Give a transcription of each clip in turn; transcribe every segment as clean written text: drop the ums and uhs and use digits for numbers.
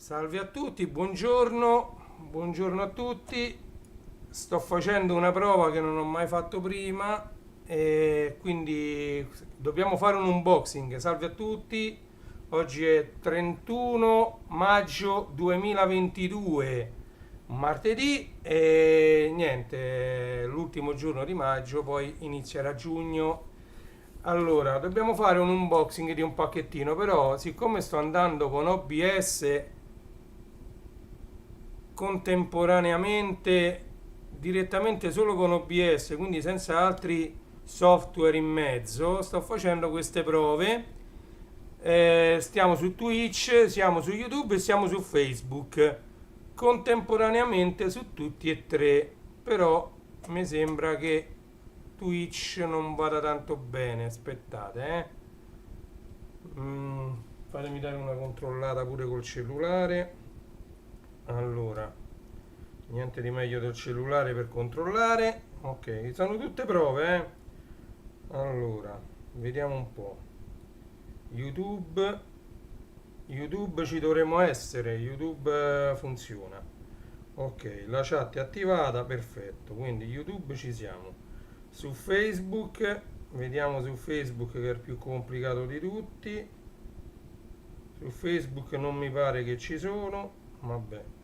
Salve a tutti, buongiorno a tutti. Sto facendo una prova che non ho mai fatto prima e quindi dobbiamo fare un unboxing. Salve a tutti, oggi è 31 maggio 2022, martedì e niente, l'ultimo giorno di maggio, poi inizierà giugno. Allora, dobbiamo fare un unboxing di un pacchettino, però siccome sto andando con OBS contemporaneamente direttamente solo con OBS, quindi senza altri software in mezzo, sto facendo queste prove. Stiamo su Twitch, siamo su YouTube e siamo su Facebook contemporaneamente su tutti e tre, però mi sembra che Twitch non vada tanto bene. Aspettate, fatemi dare una controllata pure col cellulare. Allora, niente di meglio del cellulare per controllare. Ok, sono tutte prove, Allora, vediamo un po'. YouTube, YouTube ci dovremmo essere, YouTube funziona. Ok, la chat è attivata, perfetto, quindi YouTube ci siamo. Su Facebook, vediamo su Facebook che è il più complicato di tutti. Su Facebook non mi pare che ci sono, vabbè.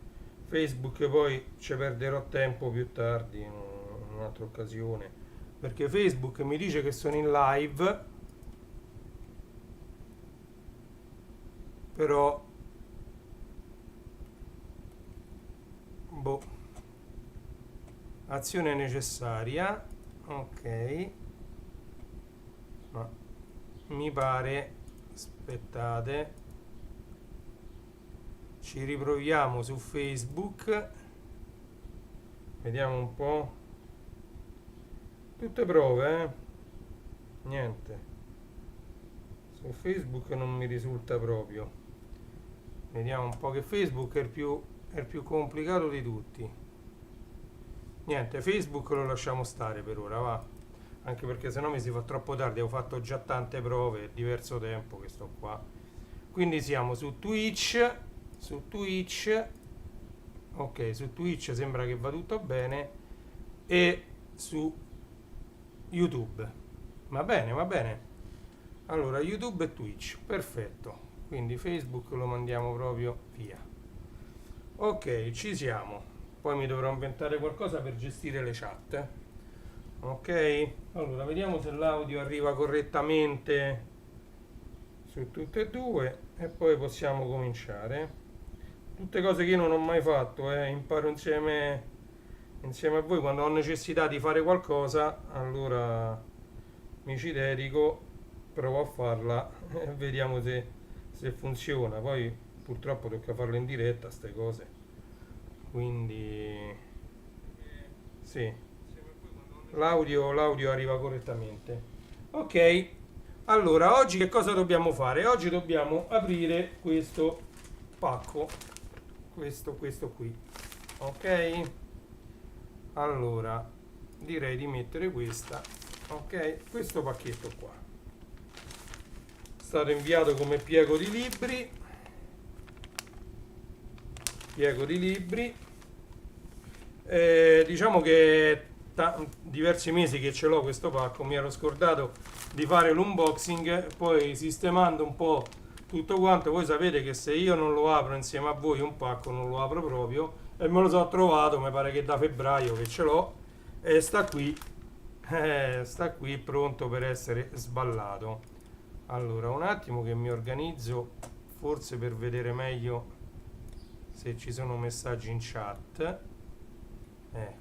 Facebook poi ci perderò tempo più tardi in un'altra occasione, perché Facebook mi dice che sono in live, però boh, azione necessaria, ok, ma mi pare, aspettate, ci riproviamo su Facebook, vediamo un po', tutte prove, niente, su Facebook non mi risulta proprio, vediamo un po', che Facebook è il più complicato di tutti. Niente, Facebook lo lasciamo stare per ora, va, anche perché sennò mi si fa troppo tardi, ho fatto già tante prove, è diverso tempo che sto qua. Quindi siamo su Twitch, ok, su Twitch sembra che va tutto bene, e su YouTube. Va bene, va bene. Allora, YouTube e Twitch, perfetto. Quindi Facebook lo mandiamo proprio via. Ok, ci siamo. Poi mi dovrò inventare qualcosa per gestire le chat. Ok, allora vediamo se l'audio arriva correttamente su tutte e due e poi possiamo cominciare. Tutte cose che io non ho mai fatto, imparo insieme a voi. Quando ho necessità di fare qualcosa, allora mi ci dedico, provo a farla e vediamo se funziona. Poi purtroppo tocca farlo in diretta, ste cose. Quindi sì, l'audio arriva correttamente. Ok, allora oggi che cosa dobbiamo fare? Oggi dobbiamo aprire questo pacco, questo qui. Ok, allora direi di mettere questa. Ok, questo pacchetto qua è stato inviato come piego di libri. Diciamo che diversi mesi che ce l'ho questo pacco, mi ero scordato di fare l'unboxing, poi sistemando un po' tutto quanto, voi sapete che se io non lo apro insieme a voi un pacco non lo apro proprio, e me lo sono trovato, mi pare che da febbraio che ce l'ho, e sta qui pronto per essere sballato. Allora, un attimo che mi organizzo, forse per vedere meglio se ci sono messaggi in chat.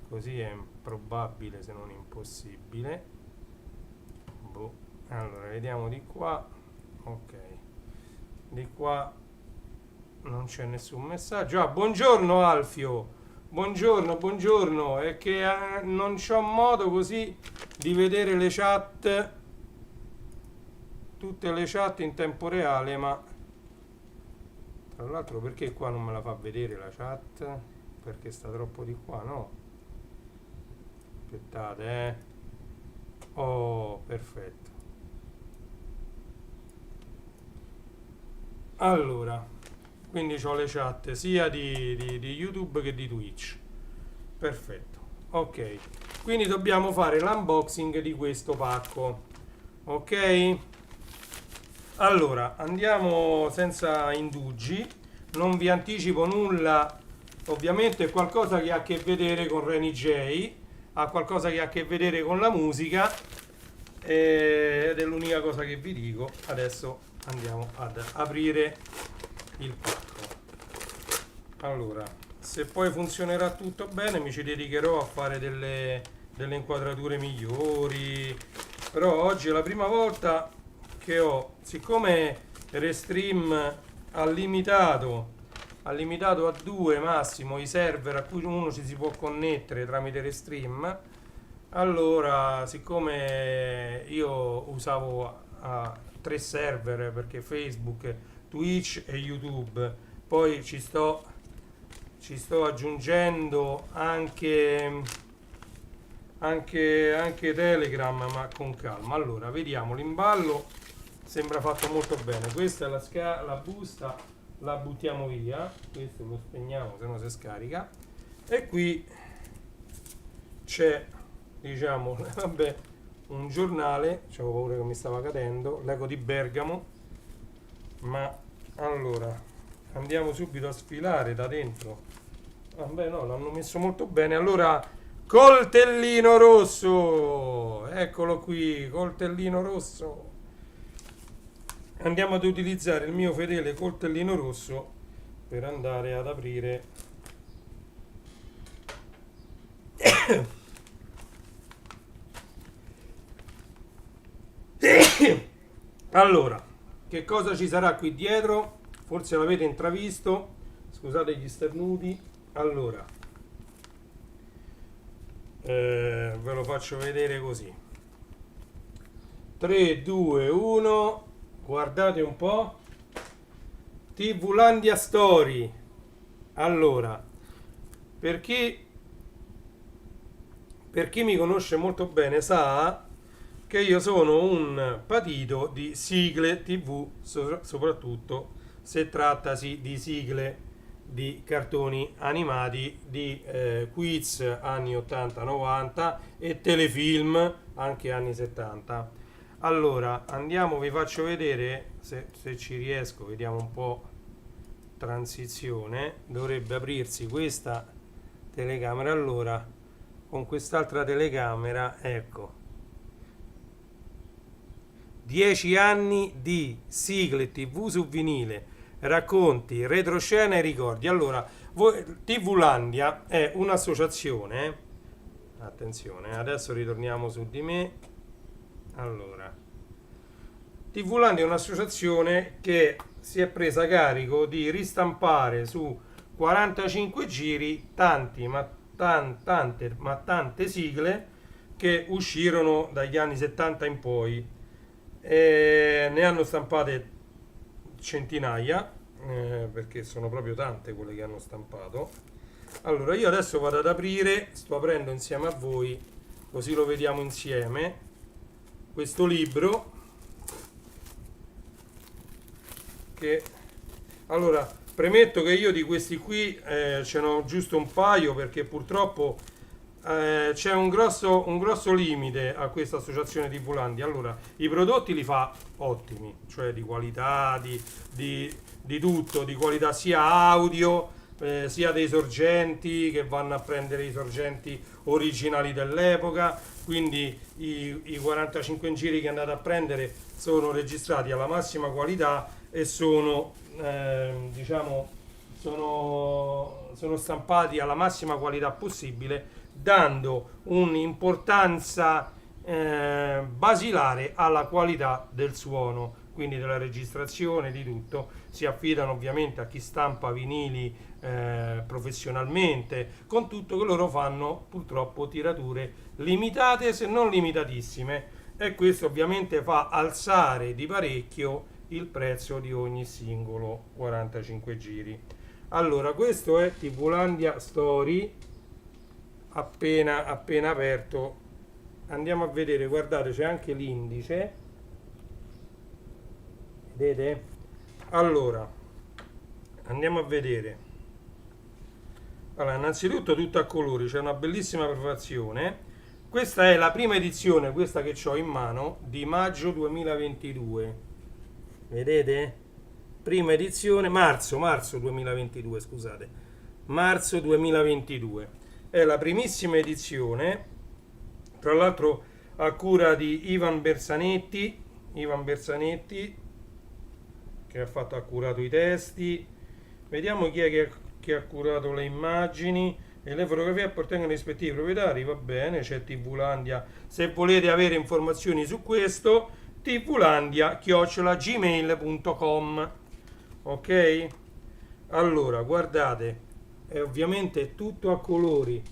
Così è improbabile se non impossibile. Boh. Allora, vediamo di qua. Ok. Di qua non c'è nessun messaggio. Ah, buongiorno Alfio. Buongiorno. È che non c'ho modo così di vedere le chat, tutte le chat in tempo reale, ma tra l'altro perché qua non me la fa vedere la chat? Perché sta troppo di qua, no? Aspettate, Oh, perfetto. Allora, quindi ho le chat sia di YouTube che di Twitch. Perfetto, ok, quindi dobbiamo fare l'unboxing di questo pacco. Ok, allora andiamo senza indugi, non vi anticipo nulla. Ovviamente è qualcosa che ha a che vedere con Reni J, ha qualcosa che ha a che vedere con la musica, ed è l'unica cosa che vi dico. Adesso andiamo ad aprire il pacco. Allora, se poi funzionerà tutto bene mi ci dedicherò a fare delle inquadrature migliori, però oggi è la prima volta che ho, siccome Restream ha limitato a 2 massimo i server a cui uno ci si può connettere tramite Restream, allora siccome io usavo 3 server, perché Facebook, Twitch e YouTube, poi ci sto aggiungendo anche Telegram, ma con calma. Allora, vediamo l'imballo, sembra fatto molto bene. Questa è la busta, la buttiamo via, questo lo spegniamo se no si scarica, e qui c'è, diciamo, vabbè, un giornale, c'avevo paura che mi stava cadendo, l'Eco di Bergamo, ma allora andiamo subito a sfilare da dentro. Vabbè, no, l'hanno messo molto bene. Allora, coltellino rosso, eccolo qui, coltellino rosso. Andiamo ad utilizzare il mio fedele coltellino rosso per andare ad aprire allora, che cosa ci sarà qui dietro? Forse l'avete intravisto, scusate gli starnuti. Allora, ve lo faccio vedere così. 3, 2, 1, guardate un po'. TVlandia Story. Allora, per chi mi conosce molto bene sa che io sono un patito di sigle TV, soprattutto se trattasi di sigle di cartoni animati, di quiz anni 80-90 e telefilm anche anni 70. Allora, andiamo, vi faccio vedere, se ci riesco, vediamo un po', transizione, dovrebbe aprirsi questa telecamera. Allora, con quest'altra telecamera, ecco, 10 anni di sigle TV su vinile, racconti, retroscena e ricordi. Allora, TVlandia è un'associazione, attenzione, adesso ritorniamo su di me. Allora, TVlandia è un'associazione che si è presa carico di ristampare su 45 giri tante sigle che uscirono dagli anni 70 in poi. Ne hanno stampate centinaia, perché sono proprio tante quelle che hanno stampato. Allora, io adesso vado ad aprire, sto aprendo insieme a voi, così lo vediamo insieme, questo libro che, allora, premetto che io di questi qui ce n'ho giusto un paio, perché purtroppo c'è un grosso limite a questa associazione di TVlandia. Allora, i prodotti li fa ottimi, cioè di qualità, di tutto, di qualità sia audio, sia dei sorgenti, che vanno a prendere i sorgenti originali dell'epoca, quindi i 45 giri che andate a prendere sono registrati alla massima qualità e sono sono stampati alla massima qualità possibile, dando un'importanza basilare alla qualità del suono, quindi della registrazione, di tutto. Si affidano ovviamente a chi stampa vinili professionalmente, con tutto che loro fanno purtroppo tirature limitate, se non limitatissime, e questo ovviamente fa alzare di parecchio il prezzo di ogni singolo 45 giri. Allora, questo è TVlandia Story, appena aperto. Andiamo a vedere, guardate, c'è anche l'indice, vedete? Allora, andiamo a vedere. Allora, innanzitutto tutto a colori, c'è una bellissima prefazione. Questa è la prima edizione, questa che ho in mano, di maggio 2022. Vedete? Prima edizione, marzo 2022, scusate. Marzo 2022. È la primissima edizione, tra l'altro a cura di Ivan Berzanetti, che ha curato i testi. Vediamo chi è che ha curato le immagini e le fotografie appartengono ai rispettivi proprietari. Va bene, c'è TVlandia. Se volete avere informazioni su questo, tvlandia@gmail.com. Ok? Allora, guardate, è ovviamente tutto a colori.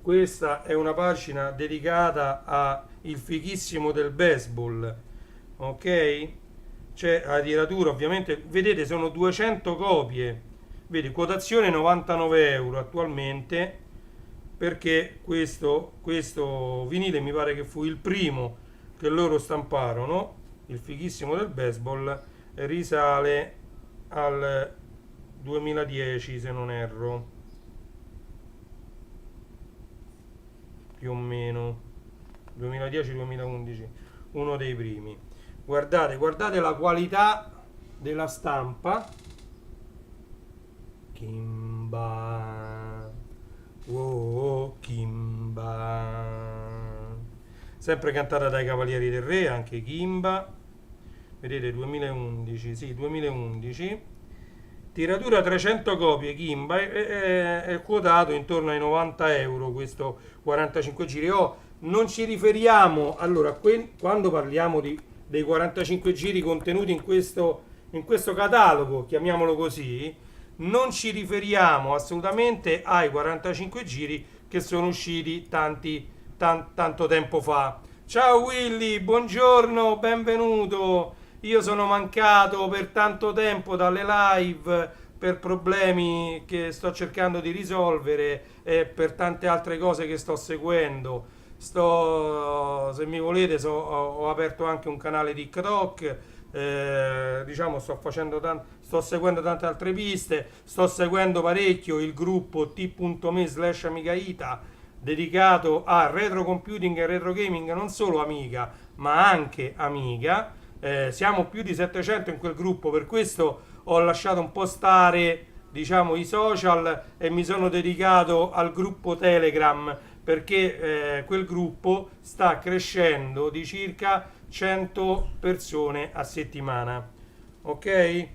Questa è una pagina dedicata al fighissimo del baseball. Ok? C'è la tiratura, ovviamente, vedete, sono 200 copie. Vedi, quotazione 99 euro attualmente, perché questo vinile mi pare che fu il primo che loro stamparono, il fighissimo del baseball, risale al 2010 se non erro, più o meno, 2010-2011, uno dei primi. Guardate la qualità della stampa. Kimba, oh Kimba, sempre cantata dai Cavalieri del Re, anche Kimba. Vedete, 2011, sì, 2011. Tiratura 300 copie, Kimba, è quotato intorno ai 90 euro questo 45 giri. Non ci riferiamo, allora, quando parliamo dei 45 giri contenuti in questo catalogo, chiamiamolo così, non ci riferiamo assolutamente ai 45 giri che sono usciti tanto tempo fa. Ciao Willy, buongiorno, benvenuto. Io sono mancato per tanto tempo dalle live per problemi che sto cercando di risolvere e per tante altre cose che sto seguendo. Se mi volete, ho aperto anche un canale TikTok. Diciamo, sto seguendo tante altre piste, sto seguendo parecchio il gruppo t.me/amigaita dedicato a retro computing e retro gaming, non solo Amiga ma anche Amiga. Siamo più di 700 in quel gruppo, per questo ho lasciato un po' stare, diciamo, i social e mi sono dedicato al gruppo Telegram, perché quel gruppo sta crescendo di circa 100 persone a settimana. Ok?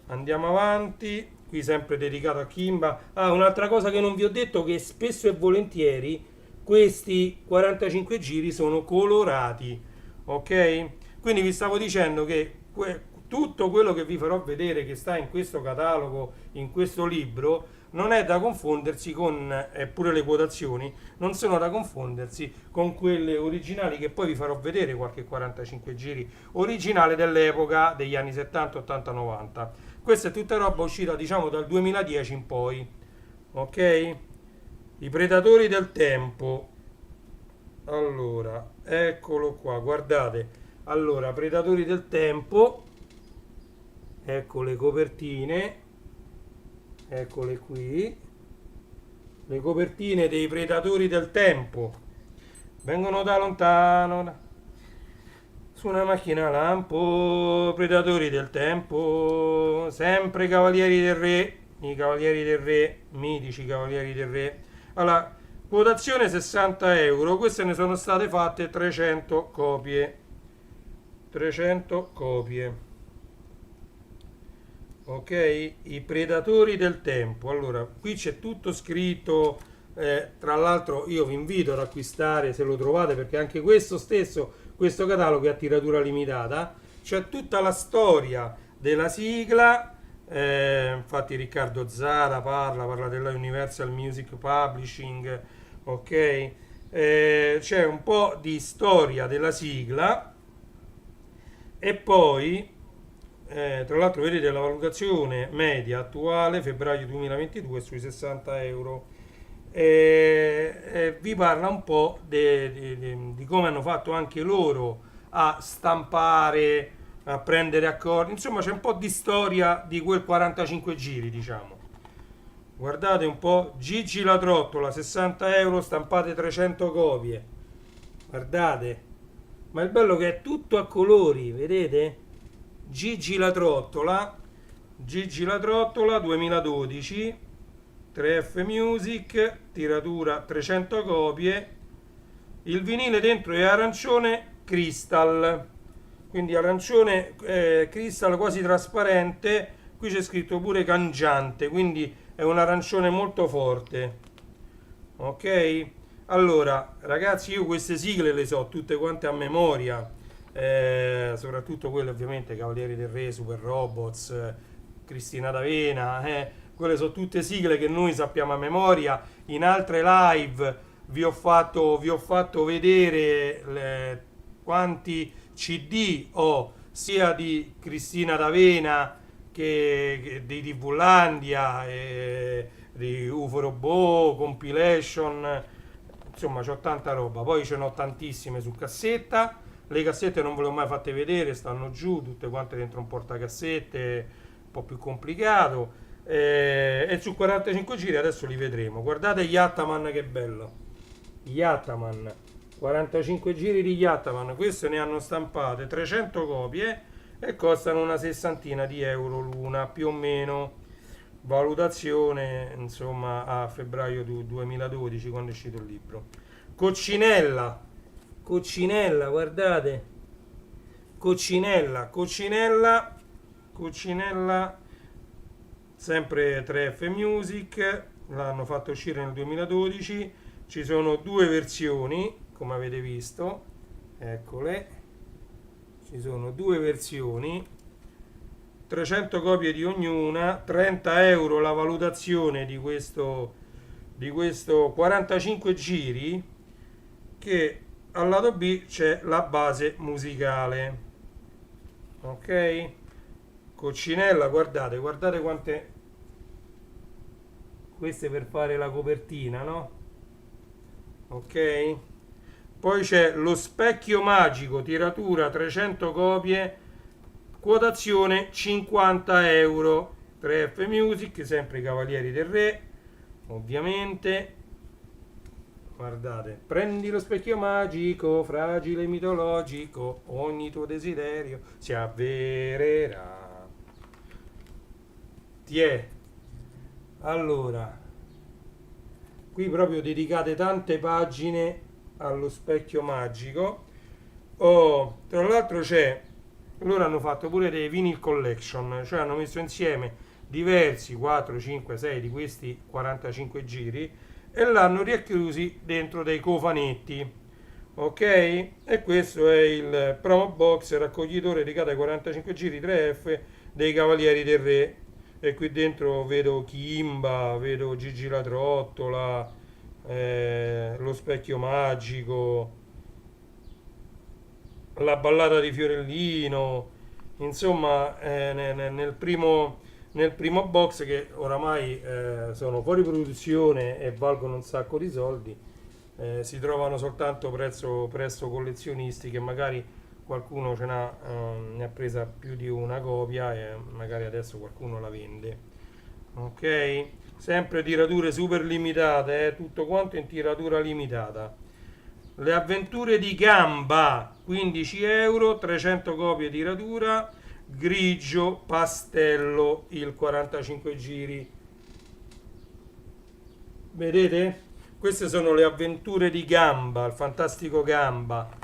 Andiamo avanti. Qui sempre dedicato a Kimba. Un'altra cosa che non vi ho detto, che spesso e volentieri questi 45 giri sono colorati. Ok? Quindi vi stavo dicendo che tutto quello che vi farò vedere che sta in questo catalogo, in questo libro, non è da confondersi con, pure le quotazioni, non sono da confondersi con quelle originali, che poi vi farò vedere qualche 45 giri originale dell'epoca degli anni 70, 80, 90. Questa è tutta roba uscita, diciamo, dal 2010 in poi. Ok? I Predatori del Tempo. Allora, eccolo qua, guardate. Allora, Predatori del Tempo, ecco le copertine, eccole qui, le copertine dei Predatori del Tempo, vengono da lontano, su una macchina lampo, Predatori del Tempo, sempre Cavalieri del Re, i Cavalieri del Re, mitici Cavalieri del Re. Allora, quotazione 60 euro, queste ne sono state fatte 300 copie. 300 copie. Ok, i Predatori del Tempo. Allora, qui c'è tutto scritto. Tra l'altro, io vi invito ad acquistare se lo trovate, perché anche questo catalogo è a tiratura limitata. C'è tutta la storia della sigla. Infatti, Riccardo Zara parla della Universal Music Publishing. Ok, c'è un po' di storia della sigla. E poi, tra l'altro, vedete la valutazione media attuale, febbraio 2022, sui 60 euro. Vi parla un po' di come hanno fatto anche loro a stampare a prendere accordi, insomma c'è un po' di storia di quel 45 giri, diciamo. Guardate un po', Gigi la trottola, 60 euro, stampate 300 copie. Guardate, ma il bello che è tutto a colori, vedete? Gigi la trottola, Gigi la trottola 2012, 3F Music, tiratura 300 copie. Il vinile dentro è arancione crystal, quindi arancione crystal quasi trasparente. Qui c'è scritto pure cangiante, quindi è un arancione molto forte. Ok? Allora, ragazzi, io queste sigle le so tutte quante a memoria, soprattutto quelle ovviamente Cavalieri del Re, Super Robots, Cristina D'Avena, quelle sono tutte sigle che noi sappiamo a memoria. In altre live vi ho fatto vedere quanti CD ho, sia di Cristina D'Avena che di TV-landia, di UFO Robot, compilation, insomma c'ho tanta roba, poi ce n'ho tantissime su cassetta. Le cassette non ve le ho mai fatte vedere, stanno giù tutte quante dentro un portacassette, un po' più complicato. E su 45 giri adesso li vedremo. Guardate Yattaman che bello, Yattaman, 45 giri di Yattaman, queste ne hanno stampate 300 copie e costano una sessantina di euro l'una più o meno. Valutazione insomma a febbraio 2012 quando è uscito il libro. Coccinella, Coccinella, guardate, Coccinella, Coccinella, Coccinella, sempre 3F Music, l'hanno fatto uscire nel 2012. Ci sono due versioni, come avete visto, eccole, ci sono due versioni, 300 copie di ognuna, 30 euro la valutazione di questo 45 giri, che al lato B c'è la base musicale. Ok? Coccinella, guardate, guardate quante, queste per fare la copertina, no? Ok? Poi c'è lo specchio magico, tiratura 300 copie, quotazione 50 euro. 3F Music, sempre i Cavalieri del Re, ovviamente. Guardate, prendi lo specchio magico, fragile mitologico, ogni tuo desiderio si avvererà. Ti è. Allora, qui proprio dedicate tante pagine allo specchio magico. Oh, tra l'altro c'è, loro hanno fatto pure dei vinyl collection, cioè hanno messo insieme diversi 4, 5, 6 di questi 45 giri e l'hanno riacchiusi dentro dei cofanetti. Ok? E questo è il promo box raccoglitore dedicato ai 45 giri 3F dei Cavalieri del Re. E qui dentro vedo Kimba, vedo Gigi la Trottola, lo specchio magico, la ballata di Fiorellino, insomma, nel primo box, che oramai sono fuori produzione e valgono un sacco di soldi, si trovano soltanto presso collezionisti che magari qualcuno ne ha presa più di una copia e magari adesso qualcuno la vende. Ok? Sempre tirature super limitate, tutto quanto in tiratura limitata. Le avventure di Gamba, 15 euro, 300 copie tiratura, grigio, pastello, il 45 giri. Vedete? Queste sono le avventure di Gamba, il fantastico Gamba.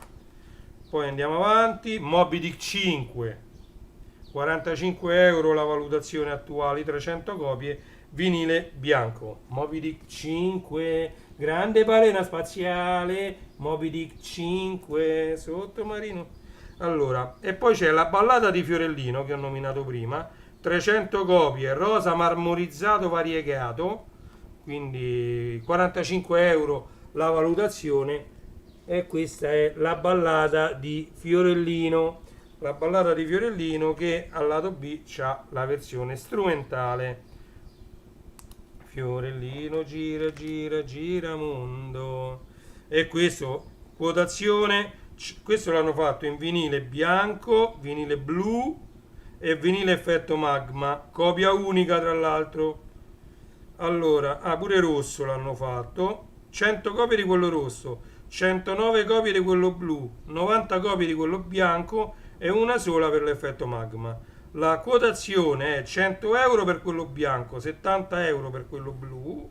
Poi andiamo avanti, Moby Dick 5, 45 euro la valutazione attuale, 300 copie, vinile bianco. Moby Dick 5, grande balena spaziale, Moby Dick 5, sottomarino. Allora, e poi c'è la ballata di Fiorellino che ho nominato prima, 300 copie, rosa marmorizzato variegato, quindi 45 euro la valutazione. E questa è la ballata di Fiorellino, la ballata di Fiorellino che al lato B c'ha la versione strumentale. Fiorellino gira gira gira mondo. E questo, quotazione Questo l'hanno fatto in vinile bianco, vinile blu e vinile effetto magma, copia unica tra l'altro. Allora, pure rosso l'hanno fatto, 100 copie di quello rosso, 109 copie di quello blu, 90 copie di quello bianco e una sola per l'effetto magma. La quotazione è 100 euro per quello bianco, 70 euro per quello blu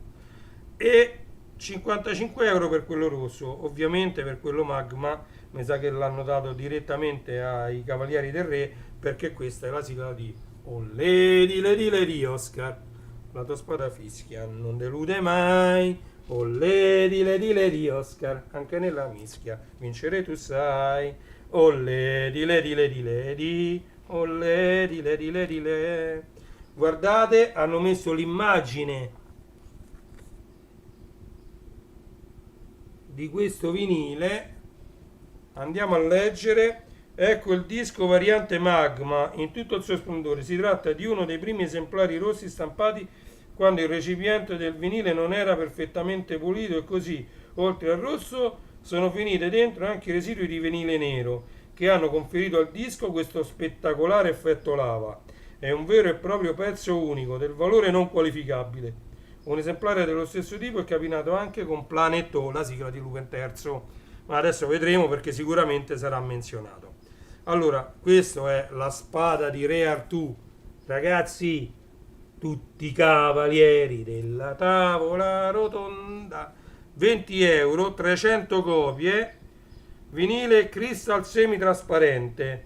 e 55 euro per quello rosso. Ovviamente per quello magma mi sa che l'hanno dato direttamente ai Cavalieri del Re, perché questa è la sigla di Olle di Oscar. La tua spada fischia non delude mai. Olle di Oscar, anche nella mischia vincere tu sai. Olle di olle di le. Guardate, hanno messo l'immagine di questo vinile. Andiamo a leggere. Ecco il disco variante magma in tutto il suo splendore. Si tratta di uno dei primi esemplari rossi stampati quando il recipiente del vinile non era perfettamente pulito, e così, oltre al rosso, sono finite dentro anche i residui di vinile nero che hanno conferito al disco questo spettacolare effetto lava. È un vero e proprio pezzo unico, del valore non qualificabile. Un esemplare dello stesso tipo è capinato anche con Planet O, la sigla di Lupin III, ma adesso vedremo perché sicuramente sarà menzionato. Allora, questa è la spada di Re Artù. Ragazzi, tutti i cavalieri della tavola rotonda. 20 euro, 300 copie, vinile crystal semitrasparente.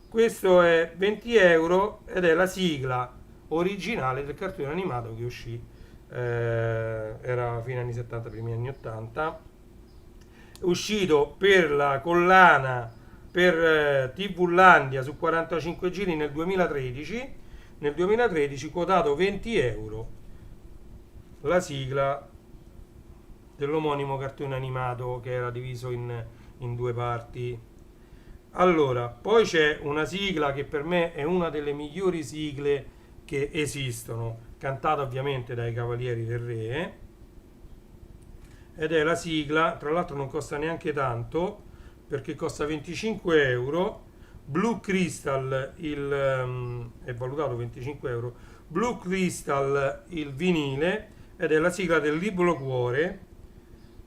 Questo è 20 euro ed è la sigla originale del cartone animato che uscì, era fine anni 70, primi anni 80, uscito per la collana per TV-landia su 45 giri nel 2013. Nel 2013 quotato 20 euro, la sigla dell'omonimo cartone animato che era diviso in due parti. Allora, poi c'è una sigla che per me è una delle migliori sigle che esistono, cantata ovviamente dai Cavalieri del Re, ed è la sigla, tra l'altro non costa neanche tanto perché costa 25 euro. Blue Crystal è valutato 25 euro. Blue Crystal il vinile, ed è la sigla del Libro Cuore,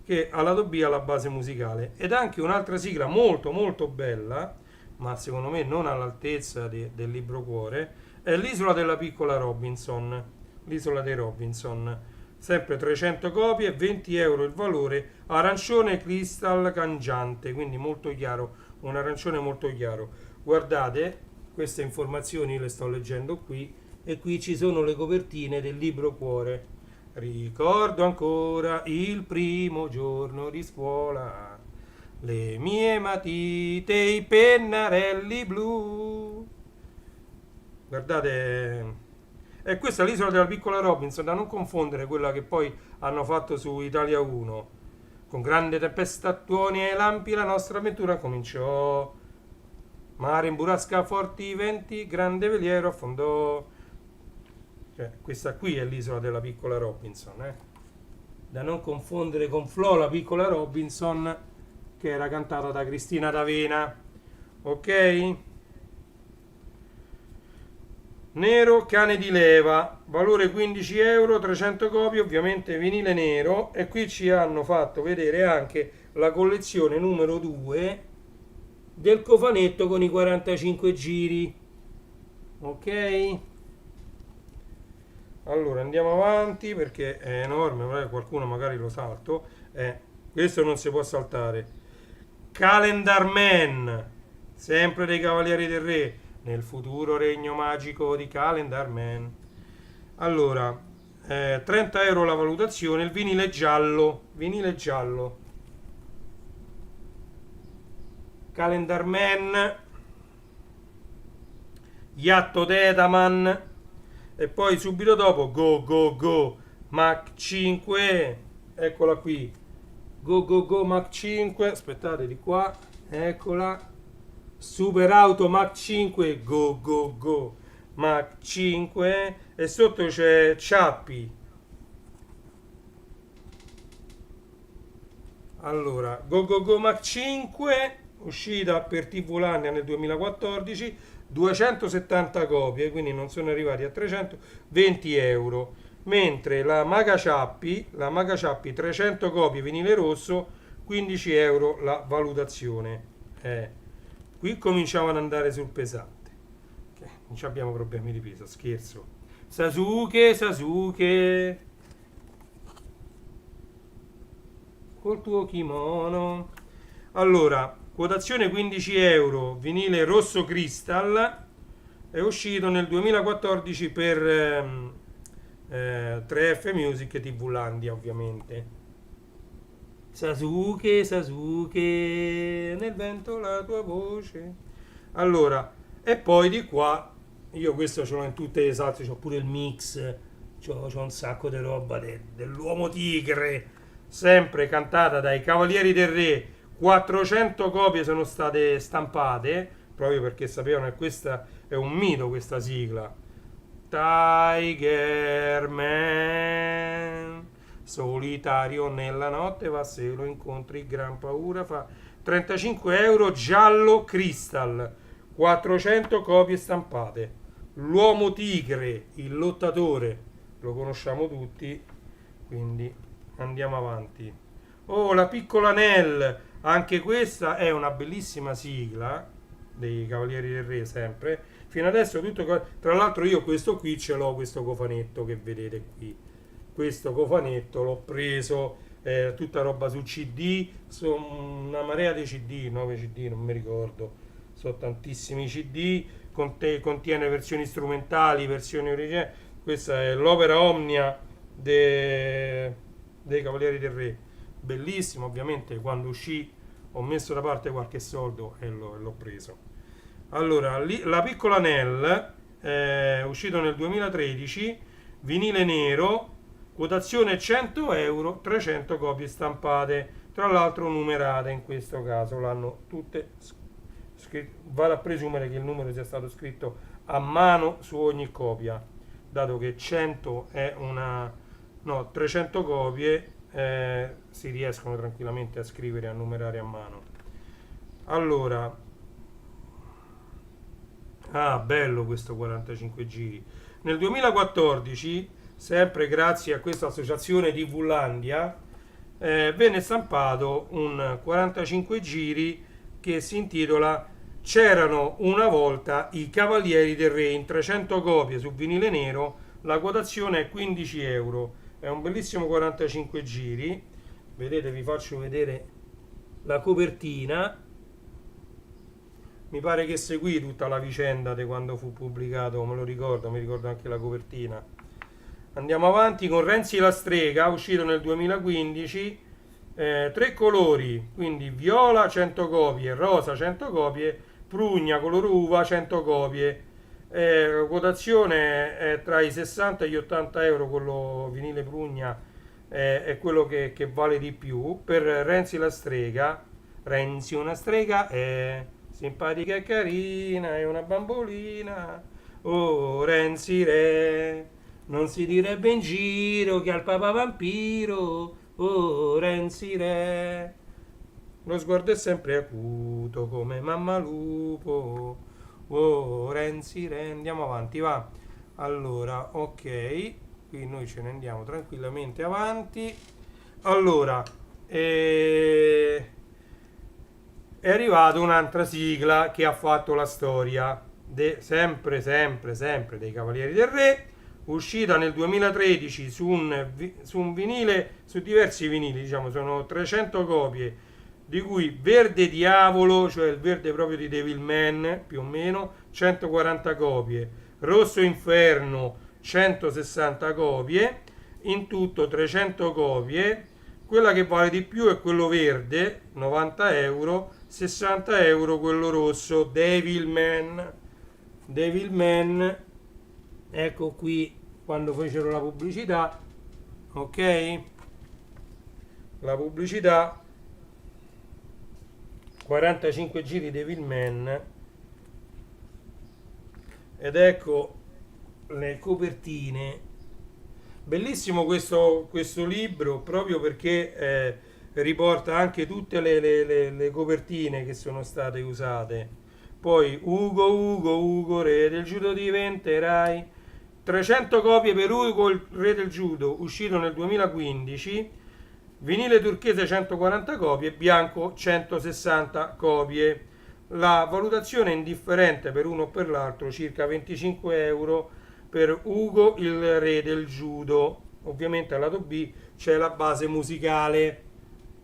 che ha lato B alla base musicale, ed anche un'altra sigla molto molto bella, ma secondo me non all'altezza del Libro Cuore, è l'Isola della piccola Robinson, l'isola dei Robinson, sempre 300 copie, 20 euro il valore, arancione cristal cangiante, quindi molto chiaro, un arancione molto chiaro. Guardate, queste informazioni le sto leggendo qui, e qui ci sono le copertine del Libro Cuore. Ricordo ancora il primo giorno di scuola, le mie matite, i pennarelli blu. Guardate, e questa è l'isola della piccola Robinson, da non confondere quella che poi hanno fatto su Italia 1. Con grande tempesta, tuoni e lampi la nostra avventura cominciò. Mare in burrasca, forti venti, grande veliero affondò. Questa qui è l'isola della piccola Robinson, da non confondere con Flo la piccola Robinson, che era cantata da Cristina D'Avena. Ok? Nero cane di leva, valore 15 euro, 300 copie, ovviamente vinile nero, e qui ci hanno fatto vedere anche la collezione numero 2 del cofanetto con i 45 giri. Ok? Allora andiamo avanti perché è enorme, qualcuno magari lo salto. Questo non si può saltare. Calendar Man, sempre dei Cavalieri del Re, nel futuro regno magico di Calendar Man. Allora, 30 euro la valutazione, il vinile giallo. Vinile giallo. Calendar Man, Iatto Tetaman, e poi subito dopo Go Go Go Mach 5, eccola qui, Go Go Go Mach 5, aspettate di qua, eccola, Super Auto Mach 5, Go Go Go Mach 5, e sotto c'è Ciappi. Allora, Go Go Go Mach 5 uscita per TV-Landia nel 2014, 270 copie, quindi non sono arrivati a 300, 20 euro. Mentre la Maga Ciappi 300 copie vinile rosso, 15 euro la valutazione. Qui cominciamo ad andare sul pesante. Non abbiamo problemi di peso, scherzo. Sasuke, col tuo kimono. Allora, quotazione 15 euro, vinile rosso Crystal, è uscito nel 2014 per 3F Music TV-Landia, ovviamente. Sasuke, nel vento la tua voce. Allora, e poi di qua, io questo ce l'ho in tutte le salse, c'ho pure il mix, c'ho un sacco di roba dell'Uomo Tigre, sempre cantata dai Cavalieri del Re. 400 copie sono state stampate, proprio perché sapevano che questa è un mito, questa sigla. Tiger Man, solitario nella notte va, se lo incontri gran paura fa. 35 euro, giallo Crystal, 400 copie stampate. L'Uomo Tigre, il lottatore, lo conosciamo tutti, quindi andiamo avanti. Oh, la piccola Nell, anche questa è una bellissima sigla dei Cavalieri del Re, sempre. Fino adesso tutto. Tra l'altro io questo qui ce l'ho, questo cofanetto che vedete qui. Questo cofanetto l'ho preso, tutta roba su CD, una marea di CD, 9 CD, non mi ricordo. Sono tantissimi CD, contiene versioni strumentali, versioni originali. Questa è l'opera omnia dei Cavalieri del Re. Bellissimo, ovviamente quando uscì ho messo da parte qualche soldo e l'ho preso. Allora, la piccola Nell è uscito nel 2013, vinile nero, quotazione 100 euro, 300 copie stampate, tra l'altro numerate in questo caso, l'hanno tutte scritte. Vado a presumere che il numero sia stato scritto a mano su ogni copia, dato che 100 è una... no, 300 copie si riescono tranquillamente a scrivere e a numerare a mano. Allora, bello questo 45 giri. Nel 2014, sempre grazie a questa associazione TV-Landia, venne stampato un 45 giri che si intitola C'erano una volta i Cavalieri del Re, in 300 copie su vinile nero, la quotazione è 15 euro. È un bellissimo 45 giri. Vedete, vi faccio vedere la copertina. Mi pare che seguì tutta la vicenda di quando fu pubblicato, me lo ricordo, mi ricordo anche la copertina. Andiamo avanti con Renzi la strega, uscito nel 2015, 3 colori, quindi viola 100 copie, rosa 100 copie, prugna color uva 100 copie. Quotazione è tra i 60 e gli 80 euro, quello vinile prugna è quello che vale di più. Per Renzi la strega, Renzi una strega è simpatica e carina, è una bambolina. Oh, Renzi re, non si direbbe in giro che al papa vampiro. Oh, Renzi re, lo sguardo è sempre acuto come mamma lupo. Oh, Renzi re, andiamo avanti, va. Allora, ok, qui noi ce ne andiamo tranquillamente avanti. Allora, è arrivata un'altra sigla che ha fatto la storia, sempre dei Cavalieri del Re, uscita nel 2013 su un vinile, su diversi vinili, diciamo, sono 300 copie, di cui Verde Diavolo, cioè il verde proprio di Devilman, più o meno, 140 copie, Rosso Inferno, 160 copie, in tutto 300 copie. Quella che vale di più è quello verde, 90 euro, 60 euro quello rosso, Devilman. Devilman, ecco qui quando fecero la pubblicità, ok? La pubblicità, 45 giri Devilman, ed ecco le copertine. Bellissimo questo libro, proprio perché riporta anche tutte le copertine che sono state usate. Poi Ugo, re del judo diventerai. 300 copie per Ugo, il re del judo, uscito nel 2015. Vinile turchese 140 copie, bianco 160 copie. La valutazione è indifferente per uno o per l'altro, circa 25 euro per Ugo, il re del judo. Ovviamente al lato B c'è la base musicale.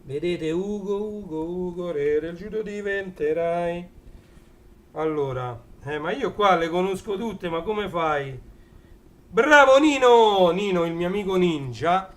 Vedete Ugo, re del judo diventerai. Allora, ma io qua le conosco tutte, ma come fai? Bravo Nino! Nino, il mio amico ninja.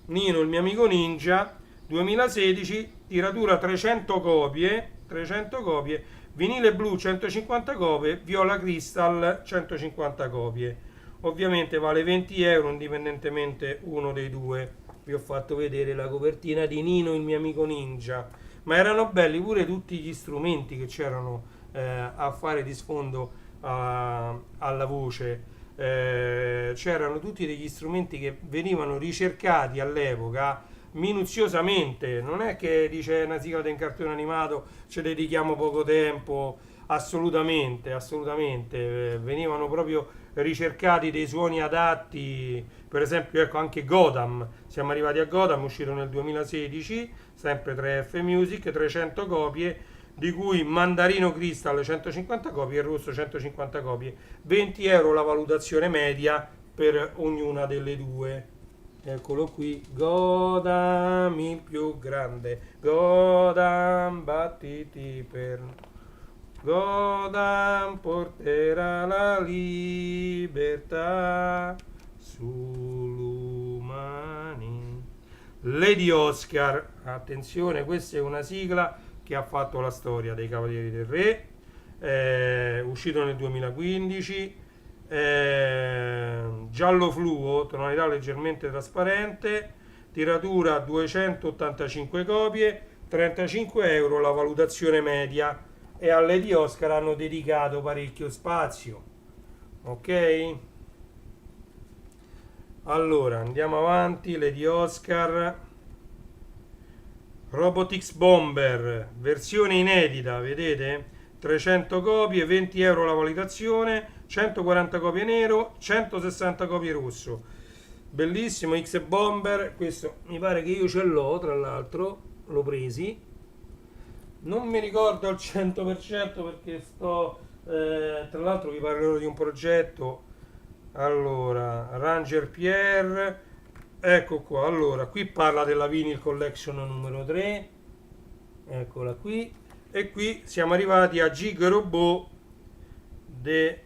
Nino, il mio amico ninja. 2016, tiratura 300 copie. 300 copie. Vinile blu 150 copie. Viola Crystal 150 copie. Ovviamente vale 20 euro indipendentemente uno dei due. Vi ho fatto vedere la copertina di Nino, il mio amico ninja. Ma erano belli pure tutti gli strumenti che c'erano a fare di sfondo alla voce. C'erano tutti degli strumenti che venivano ricercati all'epoca minuziosamente. Non è che dice una sigla in cartone animato, ci dedichiamo poco tempo. Assolutamente, assolutamente. Venivano proprio ricercati dei suoni adatti. Per esempio, ecco anche Gotham. Siamo arrivati a Gotham, uscito nel 2016, sempre 3F Music, 300 copie, di cui Mandarino Crystal 150 copie e Rosso 150 copie. 20 euro la valutazione media per ognuna delle due. Eccolo qui, Gotham il più grande, Gotham battiti per... Gotham porterà la libertà sull'umani. Lady Oscar, attenzione, questa è una sigla che ha fatto la storia dei Cavalieri del Re, uscito nel 2015, giallo fluo, tonalità leggermente trasparente, tiratura 285 copie, 35 euro la valutazione media, e a Lady Oscar hanno dedicato parecchio spazio. Ok? Allora, andiamo avanti, Lady Oscar. Robotix Bomber, versione inedita, vedete? 300 copie, 20 euro la valutazione, 140 copie nero, 160 copie rosso. Bellissimo X Bomber, questo mi pare che io ce l'ho, tra l'altro, l'ho presi. Non mi ricordo al 100% perché sto... tra l'altro vi parlerò di un progetto. Allora, Ranger Pierre, ecco qua. Allora, qui parla della Vinyl Collection numero 3, eccola qui. E qui siamo arrivati a Gig Robot The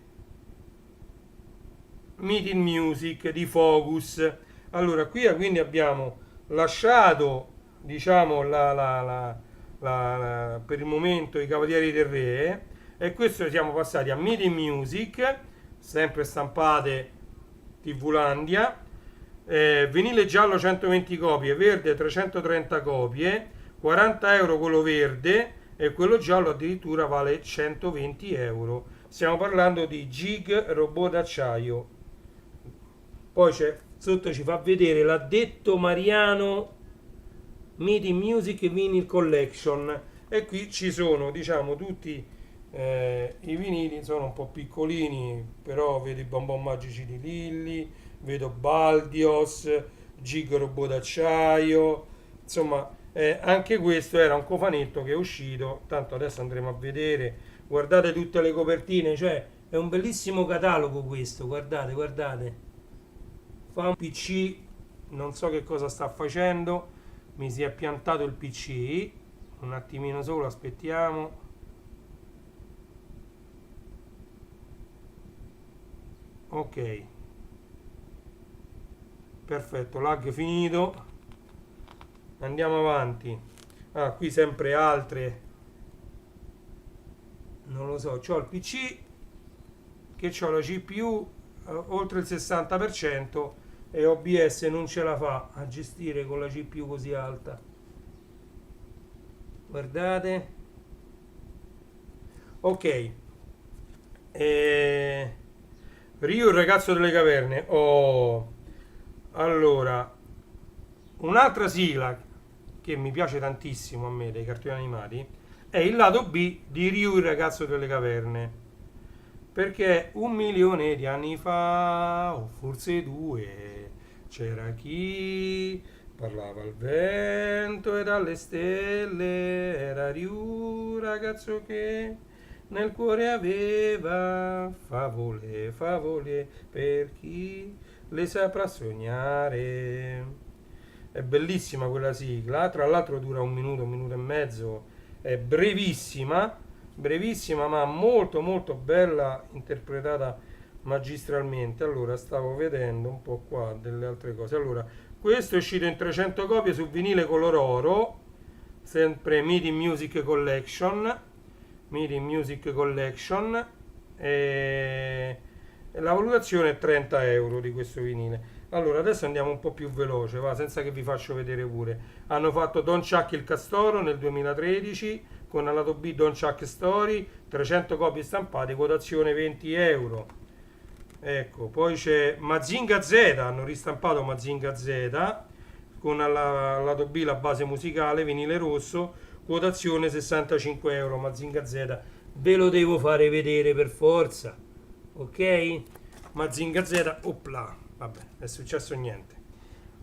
Meeting Music di Focus. Allora, qui quindi abbiamo lasciato, diciamo, per il momento i Cavalieri del Re, e questo siamo passati a Meeting Music, sempre stampate TVlandia, vinile giallo 120 copie, verde 330 copie, 40 euro quello verde e quello giallo addirittura vale 120 euro. Stiamo parlando di Gig Robot d'acciaio. Poi c'è, sotto ci fa vedere l'addetto Mariano Meeting Music Vinyl Collection, e qui ci sono, diciamo, tutti i vinili. Sono un po' piccolini, però vedo i bonbon magici di Lilli, vedo Baldios, Gig Robot d'acciaio, insomma, anche questo era un cofanetto che è uscito, tanto adesso andremo a vedere. Guardate tutte le copertine, cioè è un bellissimo catalogo questo, guardate, guardate. Fa un PC, non so che cosa sta facendo, mi si è piantato il PC, un attimino solo, aspettiamo. Ok, perfetto, lag finito, andiamo avanti. Ah, qui sempre altre, non lo so, c'ho il PC che c'ho la CPU oltre il 60% e OBS non ce la fa a gestire con la CPU così alta. Guardate. Ok. Rio il ragazzo delle caverne. Oh. Allora, un'altra sigla che mi piace tantissimo a me dei cartoni animati, è il lato B di Ryu il ragazzo delle caverne. Perché 1 milione di anni fa, o forse 2, c'era chi parlava al vento e dalle stelle, era Ryu, ragazzo che nel cuore aveva favole, favole per chi le saprà sognare. È bellissima quella sigla, tra l'altro dura un minuto e mezzo, è brevissima, brevissima ma molto molto bella, interpretata magistralmente. Allora, stavo vedendo un po' qua delle altre cose. Allora, questo è uscito in 300 copie su vinile color oro, sempre Midi Music Collection, Midi Music Collection, e la valutazione è 30 euro di questo vinile. Allora, adesso andiamo un po' più veloce, va, senza che vi faccio vedere pure. Hanno fatto Don Chuck il Castoro nel 2013 con al lato B Don Chuck Story, 300 copie stampate, quotazione 20 euro. Ecco, poi c'è Mazinga Z, hanno ristampato Mazinga Z con al lato B la base musicale, vinile rosso, quotazione 65 euro. Mazinga Z, ve lo devo fare vedere per forza, ok? Mazinga Z, opla, vabbè, è successo niente.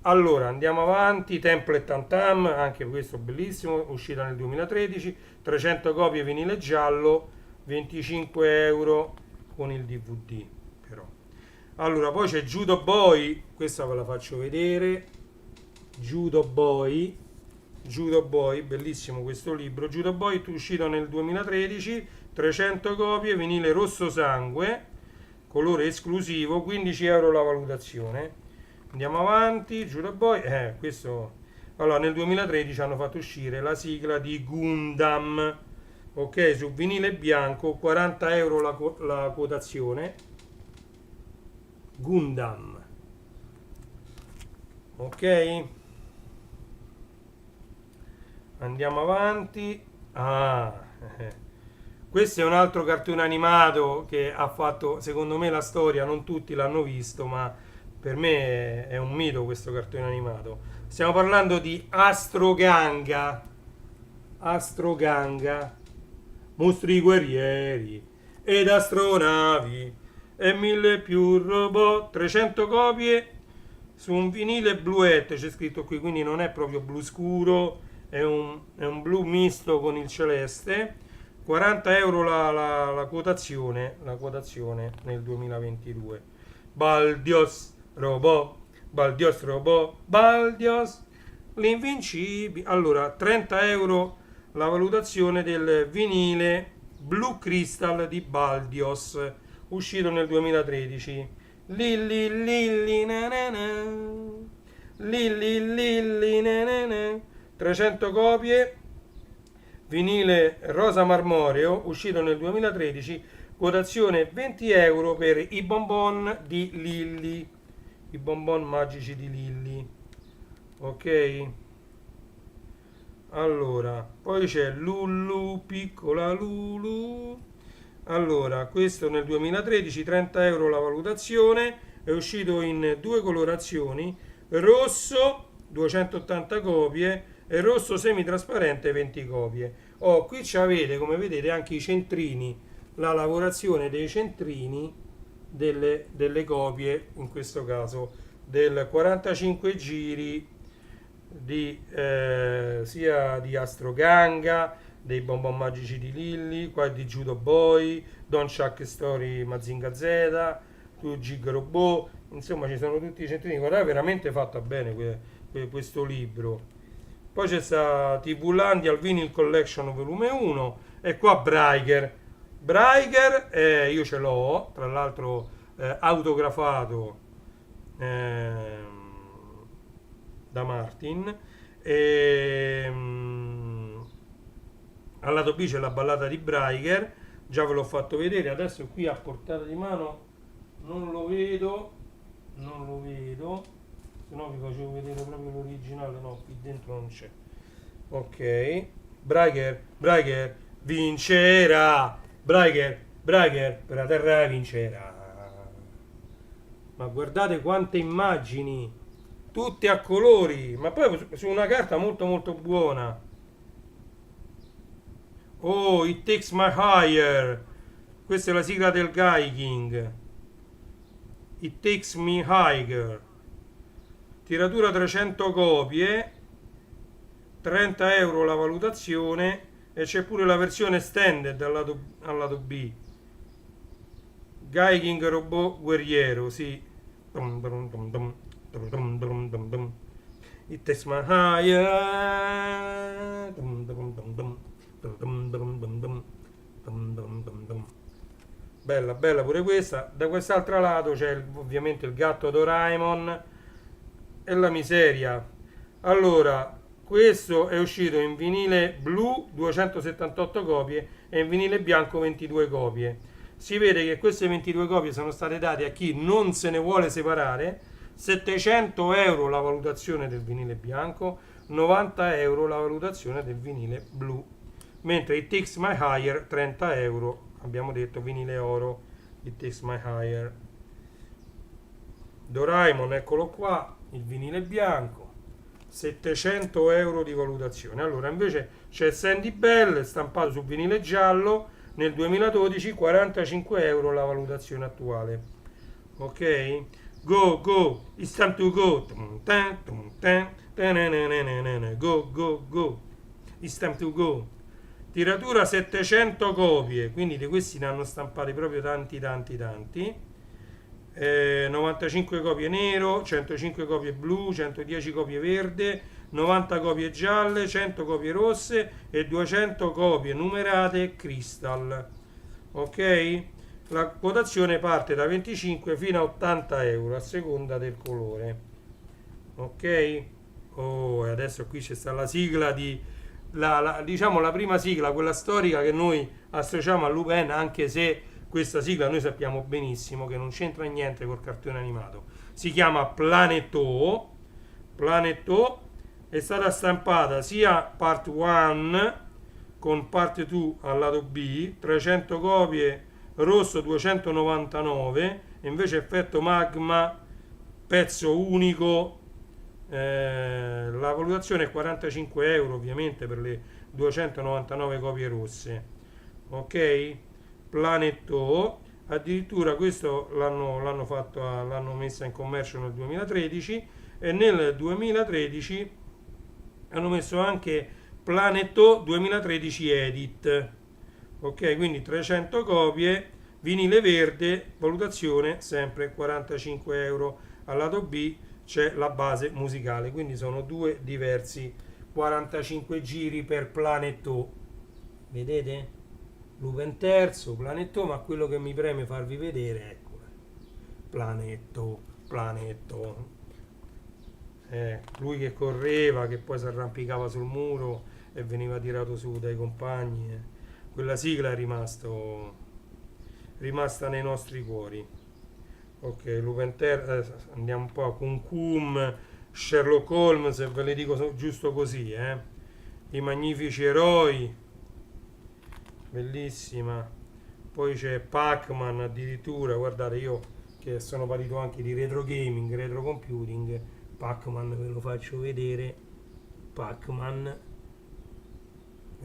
Allora, andiamo avanti, Temple e Tantam, anche questo bellissimo, uscita nel 2013, 300 copie vinile giallo, 25 euro con il DVD, però. Allora, poi c'è Judo Boy, questa ve la faccio vedere, Judo Boy, Judo Boy, bellissimo questo libro, Judo Boy uscito nel 2013, 300 copie, vinile rosso sangue, colore esclusivo, 15 euro la valutazione. Andiamo avanti, Judo Boy, questo... Allora, nel 2013 hanno fatto uscire la sigla di Gundam, ok, su vinile bianco, 40 euro la quotazione. Gundam, ok? Andiamo avanti. Questo è un altro cartone animato che ha fatto, secondo me, la storia, non tutti l'hanno visto, ma per me è un mito questo cartone animato. Stiamo parlando di Astro Ganga. Astro Ganga, mostri guerrieri ed astronavi e 1000 più robot, 300 copie su un vinile bluette, c'è scritto qui, quindi non è proprio blu scuro, è un blu misto con il celeste. 40 euro la quotazione nel 2022. Baldios robot, Baldios robot, Baldios l'invincibile. Allora, 30 euro la valutazione del vinile Blue Crystal di Baldios, uscito nel 2013. Lilli lilli na na na, lilli lilli na na na. 300 copie, vinile rosa marmoreo, uscito nel 2013, quotazione 20 euro per i bonbon di Lilli, i bonbon magici di Lilli, ok? Allora, poi c'è Lulu, piccola Lulu. Allora, questo nel 2013, 30 euro la valutazione, è uscito in due colorazioni, rosso 280 copie e rosso semitrasparente 20 copie. Qui ci avete, come vedete, anche i centrini, la lavorazione dei centrini delle copie, in questo caso del 45 giri sia di Astro Ganga, dei bonbon magici di Lilli, qua di Judo Boy, Don Chuck Story Mazinga Z, Gig Robot, insomma ci sono tutti i centrini. Guardate, è veramente fatta bene questo libro. Poi c'è sta TV Landia al Vinyl Collection volume 1 e qua Braiger. Braiger, io ce l'ho, tra l'altro autografato da Martin. Al lato B c'è la ballata di Braiger, già ve l'ho fatto vedere, adesso qui a portata di mano non lo vedo, se no vi facevo vedere proprio l'originale, no, qui dentro non c'è. Ok, Braiger vincerà, Braiger per la terra vincerà. Ma guardate quante immagini, tutti a colori, ma poi su una carta molto molto buona. Oh, It Takes My Higher. Questa è la sigla del Guy King. It Takes Me Higher. Tiratura 300 copie, 30 euro la valutazione e c'è pure la versione standard al lato B. Guy King robot guerriero, sì. Dum dum dum dum, dum dum dum dum dum. It takes my higher. Dum dum dum dum, dum dum dum dum dum, dum dum dum dum. Bella, bella pure questa. Da quest'altro lato c'è ovviamente il gatto Doraemon e la miseria. Allora, questo è uscito in vinile blu 278 copie e in vinile bianco 22 copie. Si vede che queste 22 copie sono state date a chi non se ne vuole separare. 700 euro la valutazione del vinile bianco, 90 euro la valutazione del vinile blu. Mentre It Takes My Higher 30 euro, abbiamo detto vinile oro, It Takes My Higher. Doraemon, eccolo qua, il vinile bianco, 700 euro di valutazione. Allora invece c'è Sandy Bell stampato su vinile giallo nel 2012, 45 euro la valutazione attuale. Ok? Go, go, it's time to go. Go, go, go, it's time to go. Tiratura 700 copie, quindi di questi ne hanno stampati proprio tanti tanti tanti. 95 copie nero, 105 copie blu, 110 copie verde, 90 copie gialle, 100 copie rosse e 200 copie numerate crystal. Ok? La quotazione parte da 25 fino a 80 euro a seconda del colore. Ok? Oh, e adesso qui c'è sta la sigla di diciamo la prima sigla, quella storica che noi associamo a Lupin, anche se questa sigla noi sappiamo benissimo che non c'entra niente col cartone animato. Si chiama Planetò. Planetò è stata stampata sia part 1 con part 2 al lato B, 300 copie rosso 299, e invece effetto magma pezzo unico. La valutazione è 45 euro ovviamente per le 299 copie rosse. Ok? Planetto, addirittura questo l'hanno fatto, l'hanno messa in commercio nel 2013 e nel 2013 hanno messo anche Planetto 2013 Edit. Ok, quindi 300 copie, vinile verde, valutazione sempre 45 euro. Al lato B c'è la base musicale, quindi sono due diversi 45 giri per Planetto. Vedete? Lupin terzo, Planetto, ma quello che mi preme farvi vedere, ecco, Planetto, Planetto. Lui che correva, che poi si arrampicava sul muro e veniva tirato su dai compagni. Quella sigla è rimasta nei nostri cuori. Ok, Lupin terzo, andiamo un po' con Cum, Sherlock Holmes, se ve le dico giusto così, I magnifici eroi, bellissima. Poi c'è Pac-Man addirittura, guardate, io che sono partito anche di retro gaming, retro computing, Pac-Man ve lo faccio vedere. Pac-Man,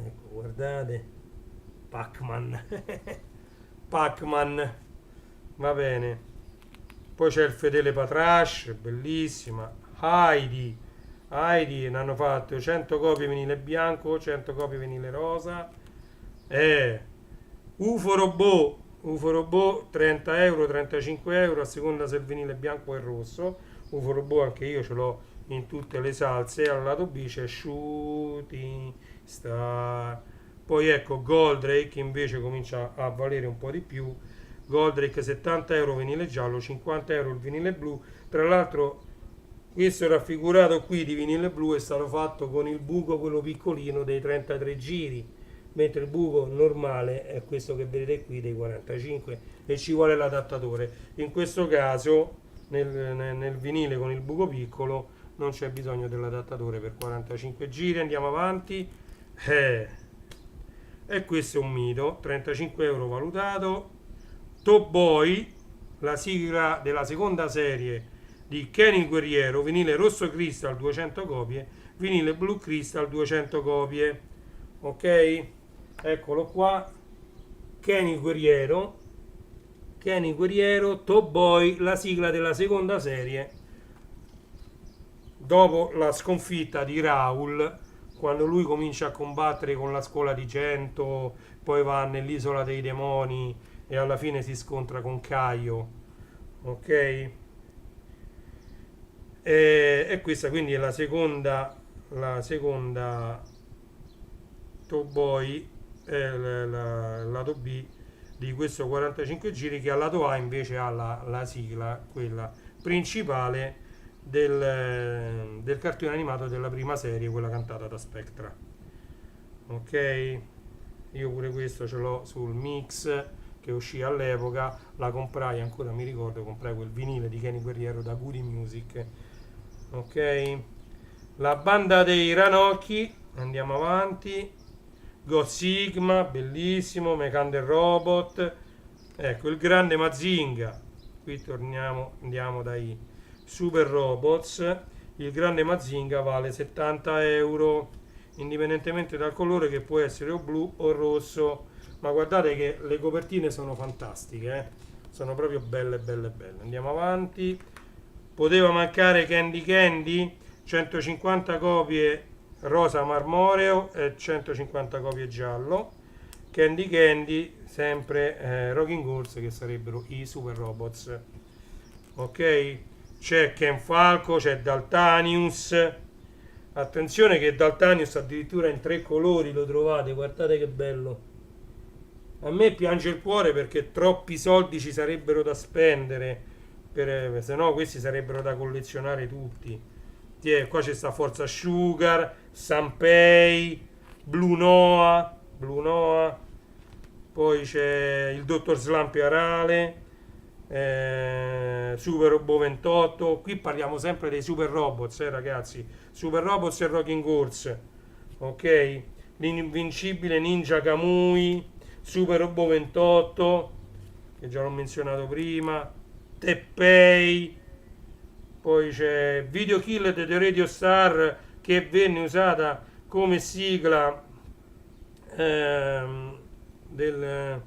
ecco, guardate, Pac-Man. Pac-Man, va bene. Poi c'è il fedele Patrash, bellissima. Heidi, Heidi ne hanno fatto 100 copie vinile bianco, 100 copie vinile rosa. UFO Robot, UFO Robot 30 euro, 35 euro a seconda se il vinile è bianco o il rosso. UFO Robot anche io ce l'ho in tutte le salse. Al lato B c'è Shooting Star. Poi ecco Goldrake invece comincia a valere un po' di più. Goldrake 70 euro vinile giallo, 50 euro il vinile blu. Tra l'altro questo raffigurato qui di vinile blu è stato fatto con il buco quello piccolino dei 33 giri, mentre il buco normale è questo che vedete qui dei 45 e ci vuole l'adattatore. In questo caso nel vinile con il buco piccolo non c'è bisogno dell'adattatore per 45 giri. Andiamo avanti. E questo è un mito, 35 euro valutato. Top Boy, la sigla della seconda serie di Kenny Guerriero, vinile rosso Crystal 200 copie, vinile blu Crystal 200 copie. Ok? Eccolo qua. Kenny Guerriero, Top Boy, la sigla della seconda serie dopo la sconfitta di Raul, quando lui comincia a combattere con la scuola di Gento, poi va nell'isola dei demoni e alla fine si scontra con Caio. Ok? E questa quindi è la seconda Top Boy, lato B di questo 45 giri, che al lato A invece ha la sigla, quella principale del cartone animato della prima serie, quella cantata da Spectra. Ok? Io pure questo ce l'ho sul mix che uscì all'epoca, la comprai, ancora mi ricordo, comprai quel vinile di Kenny Guerriero da Goody Music. Ok? La banda dei Ranocchi, andiamo avanti. God Sigma, bellissimo, Mekander Robot, ecco il grande Mazinga. Qui andiamo dai Super Robots. Il grande Mazinga vale 70 euro, indipendentemente dal colore, che può essere o blu o rosso. Ma guardate che le copertine sono fantastiche, sono proprio belle belle belle. Andiamo avanti. Poteva mancare Candy Candy, 150 copie rosa marmoreo e 150 copie giallo. Candy Candy, sempre Rocking Horse, che sarebbero i Super Robots. Ok? C'è Ken Falco, c'è Daltanius. Attenzione che Daltanius addirittura in 3 colori lo trovate, guardate che bello. A me piange il cuore perché troppi soldi ci sarebbero da spendere, se no questi sarebbero da collezionare tutti. Qua c'è sta Forza Sugar, Sanpei, Blue Noah, poi c'è il Dottor Slump Arale, Super Robot 28. Qui parliamo sempre dei Super Robots, ragazzi. Super Robots e Rocking Horse. Ok? L'invincibile Ninja Kamui, Super Robot 28, che già l'ho menzionato prima, Teppei. Poi c'è Video Killer The Radio Star, che venne usata come sigla del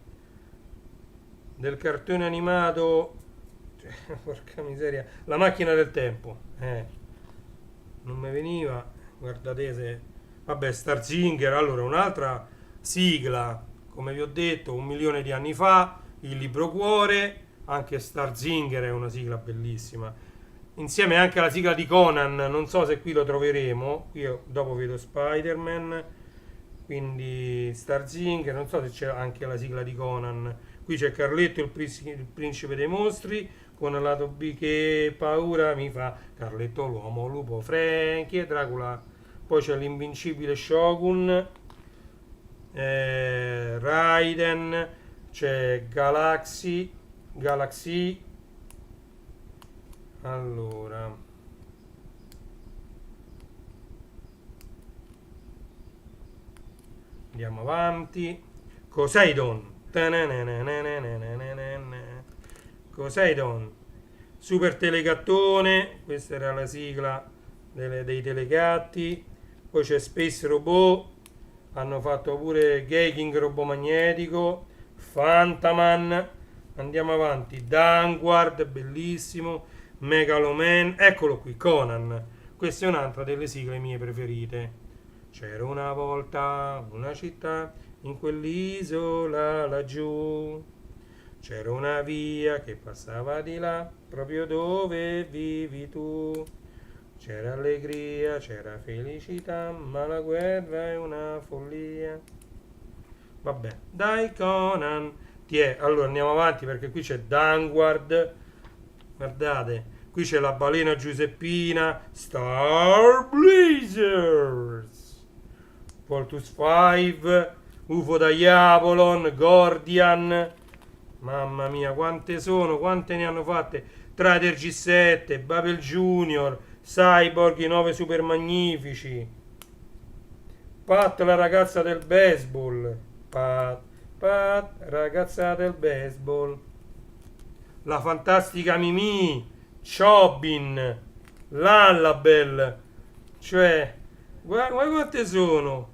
cartone animato, porca miseria, La macchina del tempo. Non mi veniva, guardate se... Vabbè, Starzinger, allora un'altra sigla, come vi ho detto, 1 milione di anni fa, Il Libro Cuore, anche Starzinger è una sigla bellissima. Insieme anche alla sigla di Conan, non so se qui lo troveremo, qui dopo vedo Spider-Man, quindi Starzinger, non so se c'è anche la sigla di Conan. Qui c'è Carletto, il principe dei mostri, con il lato B che paura mi fa, Carletto l'uomo lupo, Frankie e Dracula. Poi c'è l'invincibile Shogun, Raiden, c'è Galaxy. Allora, andiamo avanti. Poseidon. Poseidon. Super Telegattone. Questa era la sigla dei Telegatti. Poi c'è Space Robot. Hanno fatto pure Gaking Robot Magnetico. Fantaman. Andiamo avanti. Danguard, bellissimo. Megaloman. Eccolo qui, Conan. Questa è un'altra delle sigle mie preferite. C'era una volta una città in quell'isola laggiù. C'era una via che passava di là, proprio dove vivi tu. C'era allegria, c'era felicità, ma la guerra è una follia. Vabbè, dai Conan. Allora andiamo avanti perché qui c'è Danguard. Guardate, qui c'è la balena Giuseppina, Star Blazers, Poltus 5, UFO Diabolon, Gordian. Mamma mia, quante sono, quante ne hanno fatte? Trader G7, Babel Junior, Cyborg, i 9 super magnifici, Pat la ragazza del baseball, Pat ragazza del baseball, la fantastica Mimì, Chobin, Lallabel, cioè, guarda quante sono.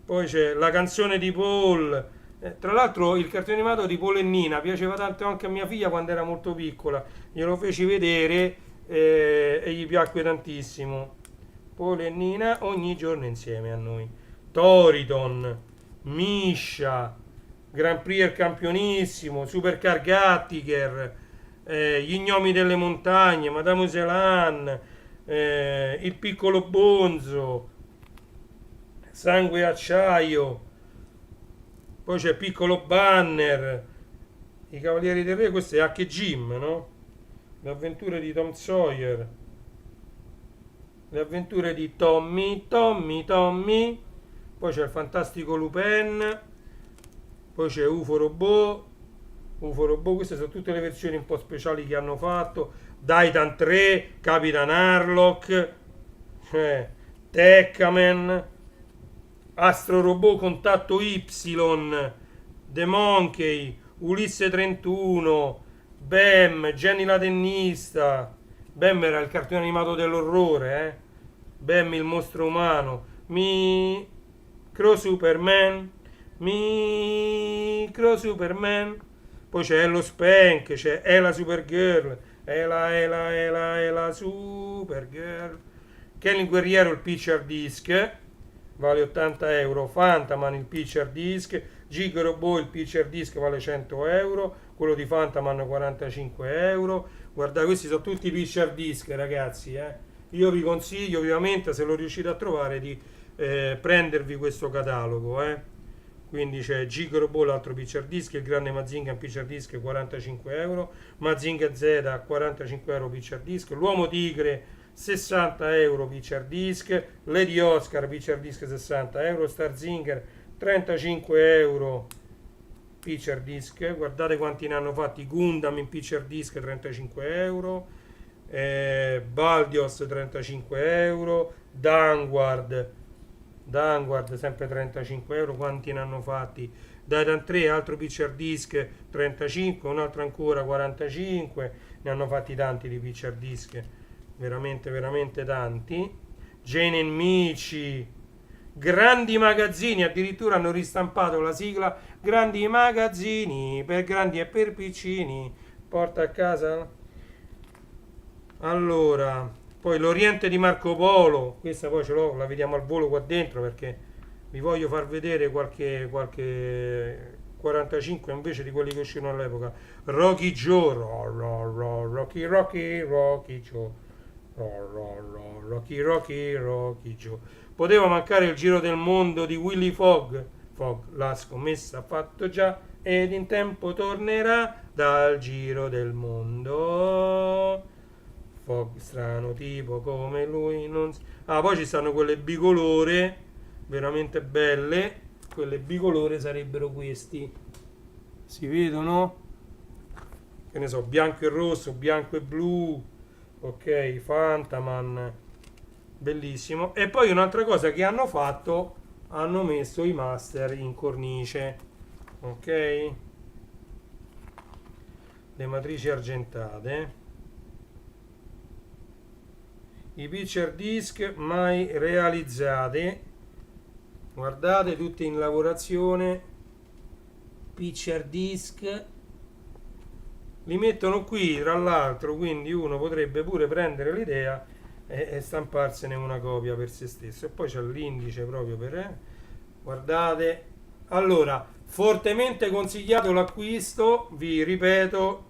Poi c'è la canzone di Paul. Tra l'altro il cartone animato di Paul e Nina piaceva tanto anche a mia figlia quando era molto piccola. Glielo feci vedere e gli piacque tantissimo. Paul e Nina ogni giorno insieme a noi. Toriton, Misha, Grand Prix campionissimo, Supercar Gattiger, Gli gnomi delle montagne, Madame Uselan, Il piccolo Bonzo, Sangue e acciaio, poi c'è Piccolo Banner, I Cavalieri del Re, questo è H. Jim, no? Le avventure di Tom Sawyer, le avventure di Tommy, poi c'è il fantastico Lupin, poi c'è UFO Robot, queste sono tutte le versioni un po' speciali che hanno fatto, Titan 3, Capitan Harlock, Tekkaman, Astro Robot Contatto Y, The Monkey, Ulisse 31, Bam, Jenny la tennista. Bam era il cartone animato dell'orrore, Bam il mostro umano. Micro Superman, Micro Superman. Poi c'è Hello Spank, c'è Ela Supergirl, Ela Supergirl. Ken il guerriero il picture disc, vale 80 euro. Fantaman il picture disc, Gig Robot il picture disc vale 100 euro, quello di Fantaman 45 euro. Guardate, questi sono tutti picture disc, ragazzi. Io vi consiglio ovviamente, se lo riuscite a trovare, di prendervi questo catalogo. Quindi c'è Gig Robot, l'altro picture disc, il grande Mazinga picture disc 45 euro, Mazinga Z 45 euro picture disc, l'uomo tigre 60 euro picture disc, Lady Oscar picture disc 60 euro, Starzinger 35 euro picture disc. Guardate quanti ne hanno fatti: Gundam in picture disc 35 euro, Baldios 35 euro, Danguard sempre 35 euro. Quanti ne hanno fatti? Titan 3 altro picture disc 35, un altro ancora 45. Ne hanno fatti tanti di picture disc, veramente veramente tanti. Jane e Mici, grandi magazzini, addirittura hanno ristampato la sigla grandi magazzini per grandi e per piccini. Porta a casa. Allora, poi l'Oriente di Marco Polo, questa poi ce l'ho, la vediamo al volo qua dentro perché vi voglio far vedere qualche 45 invece di quelli che uscirono all'epoca. Rocky Joe, Rocky Joe, Rocky Joe. Poteva mancare il giro del mondo di Willy Fogg. Fogg, la scommessa ha fatto già ed in tempo tornerà dal giro del mondo. Fogg strano tipo come lui non... Poi ci stanno quelle bicolore veramente belle. Quelle bicolore sarebbero questi. Si vedono? Che ne so, bianco e rosso, bianco e blu. Ok, Fantaman. Bellissimo. E poi un'altra cosa che hanno fatto, hanno messo i master in cornice. Ok? Le matrici argentate. I picture disc mai realizzati, guardate, tutti in lavorazione. Picture disc li mettono qui tra l'altro, quindi uno potrebbe pure prendere l'idea e stamparsene una copia per se stesso. E poi c'è l'indice proprio per guardate. Allora, fortemente consigliato l'acquisto, vi ripeto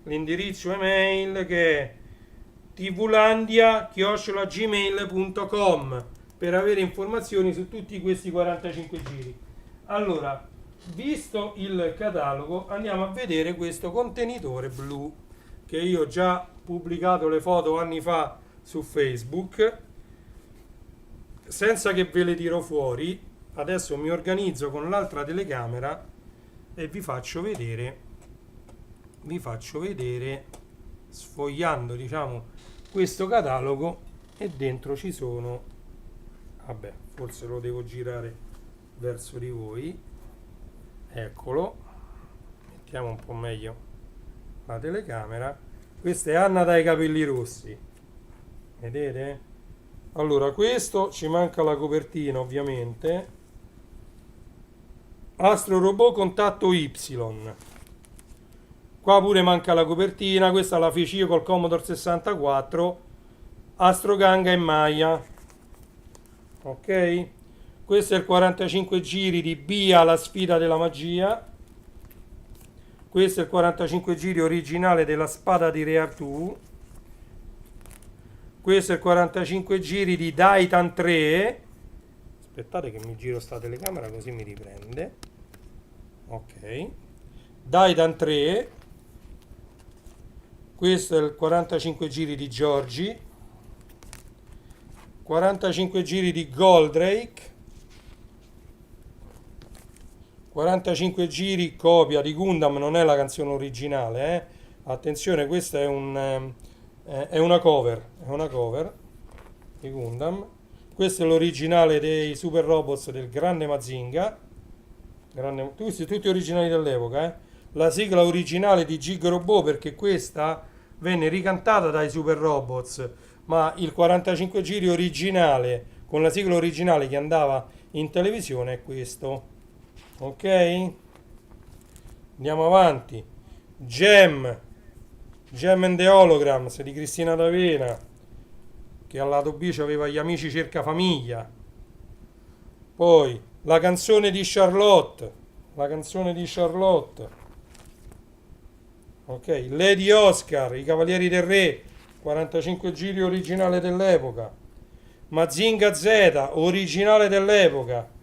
l'indirizzo email che è tvlandia@gmail.com per avere informazioni su tutti questi 45 giri. Allora, visto il catalogo, andiamo a vedere questo contenitore blu che io ho già pubblicato le foto anni fa su Facebook. Senza che ve le tiro fuori, adesso mi organizzo con l'altra telecamera e vi faccio vedere sfogliando, diciamo, questo catalogo. E dentro ci sono, vabbè, forse lo devo girare verso di voi, eccolo, mettiamo un po' meglio la telecamera. Questa è Anna dai capelli rossi, vedete? Allora, questo ci manca la copertina ovviamente. Astro Robot Contatto Y. Qua pure manca la copertina, questa la feci io col Commodore 64, Astro Ganga e Maya. Ok? Questo è il 45 giri di Bia, la sfida della magia. Questo è il 45 giri originale della spada di Re Artù. Questo è il 45 giri di Daitan 3. Aspettate che mi giro sta telecamera così mi riprende. Ok. Daitan 3. Questo è il 45 giri di Giorgi. 45 giri di Goldrake. 45 giri copia di Gundam, non è la canzone originale, eh. Attenzione, questa è una cover di Gundam. Questo è l'originale dei Super Robots del grande Mazinga. Tutti originali dell'epoca, eh. La sigla originale di Gig Robot, perché questa venne ricantata dai Super Robots, ma il 45 giri originale con la sigla originale che andava in televisione è questo. Ok? Andiamo avanti. Gem and the Holograms di Cristina D'Avena, che al lato B aveva Gli amici cerca famiglia. Poi la canzone di Charlotte. Ok, Lady Oscar, I Cavalieri del Re, 45 giri originale dell'epoca. Mazinga Z, originale dell'epoca.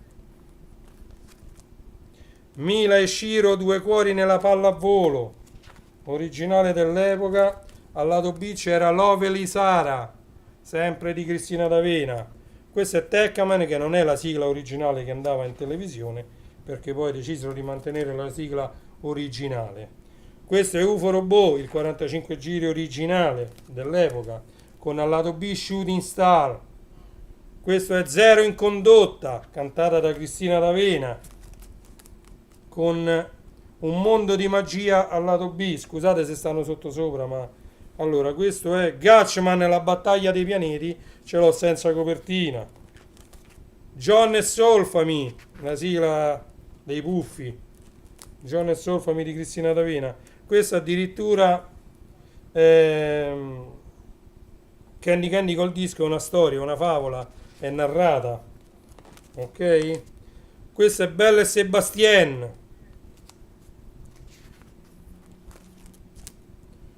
Mila e Shiro, Due cuori nella palla a volo, originale dell'epoca. Al lato B c'era Lovely Sara, sempre di Cristina D'Avena. Questo è Tekkaman, che non è la sigla originale che andava in televisione, perché poi decisero di mantenere la sigla originale. Questo è UFO Robot, il 45 giri originale dell'epoca, con al lato B Shooting Star. Questo è Zero in condotta, cantata da Cristina D'Avena, con un mondo di magia al lato B. Scusate se stanno sottosopra, ma allora questo è Gatchman, la battaglia dei pianeti, ce l'ho senza copertina. John e Solfami, la sigla dei Puffi. John e Solfami di Cristina D'Avena. Questo addirittura Candy Candy col disco è una storia, una favola, è narrata. Ok? Questo è Belle e Sebastien.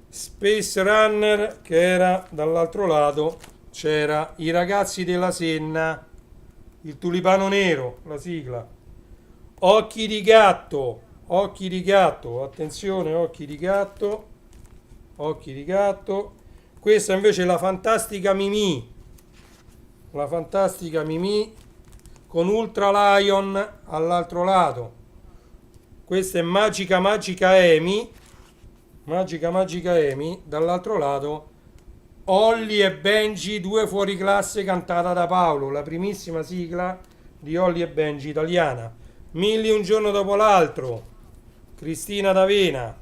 Space Runner, che era dall'altro lato, c'era I ragazzi della Senna, il tulipano nero, la sigla. Occhi di gatto, attenzione, occhi di gatto. Questa invece è la fantastica Mimì, con Ultra Lion all'altro lato. Questa è Magica Amy, dall'altro lato Holly e Benji, due fuori classe, cantata da Paolo, la primissima sigla di Holly e Benji italiana. Milli un giorno dopo l'altro, Cristina D'Avena.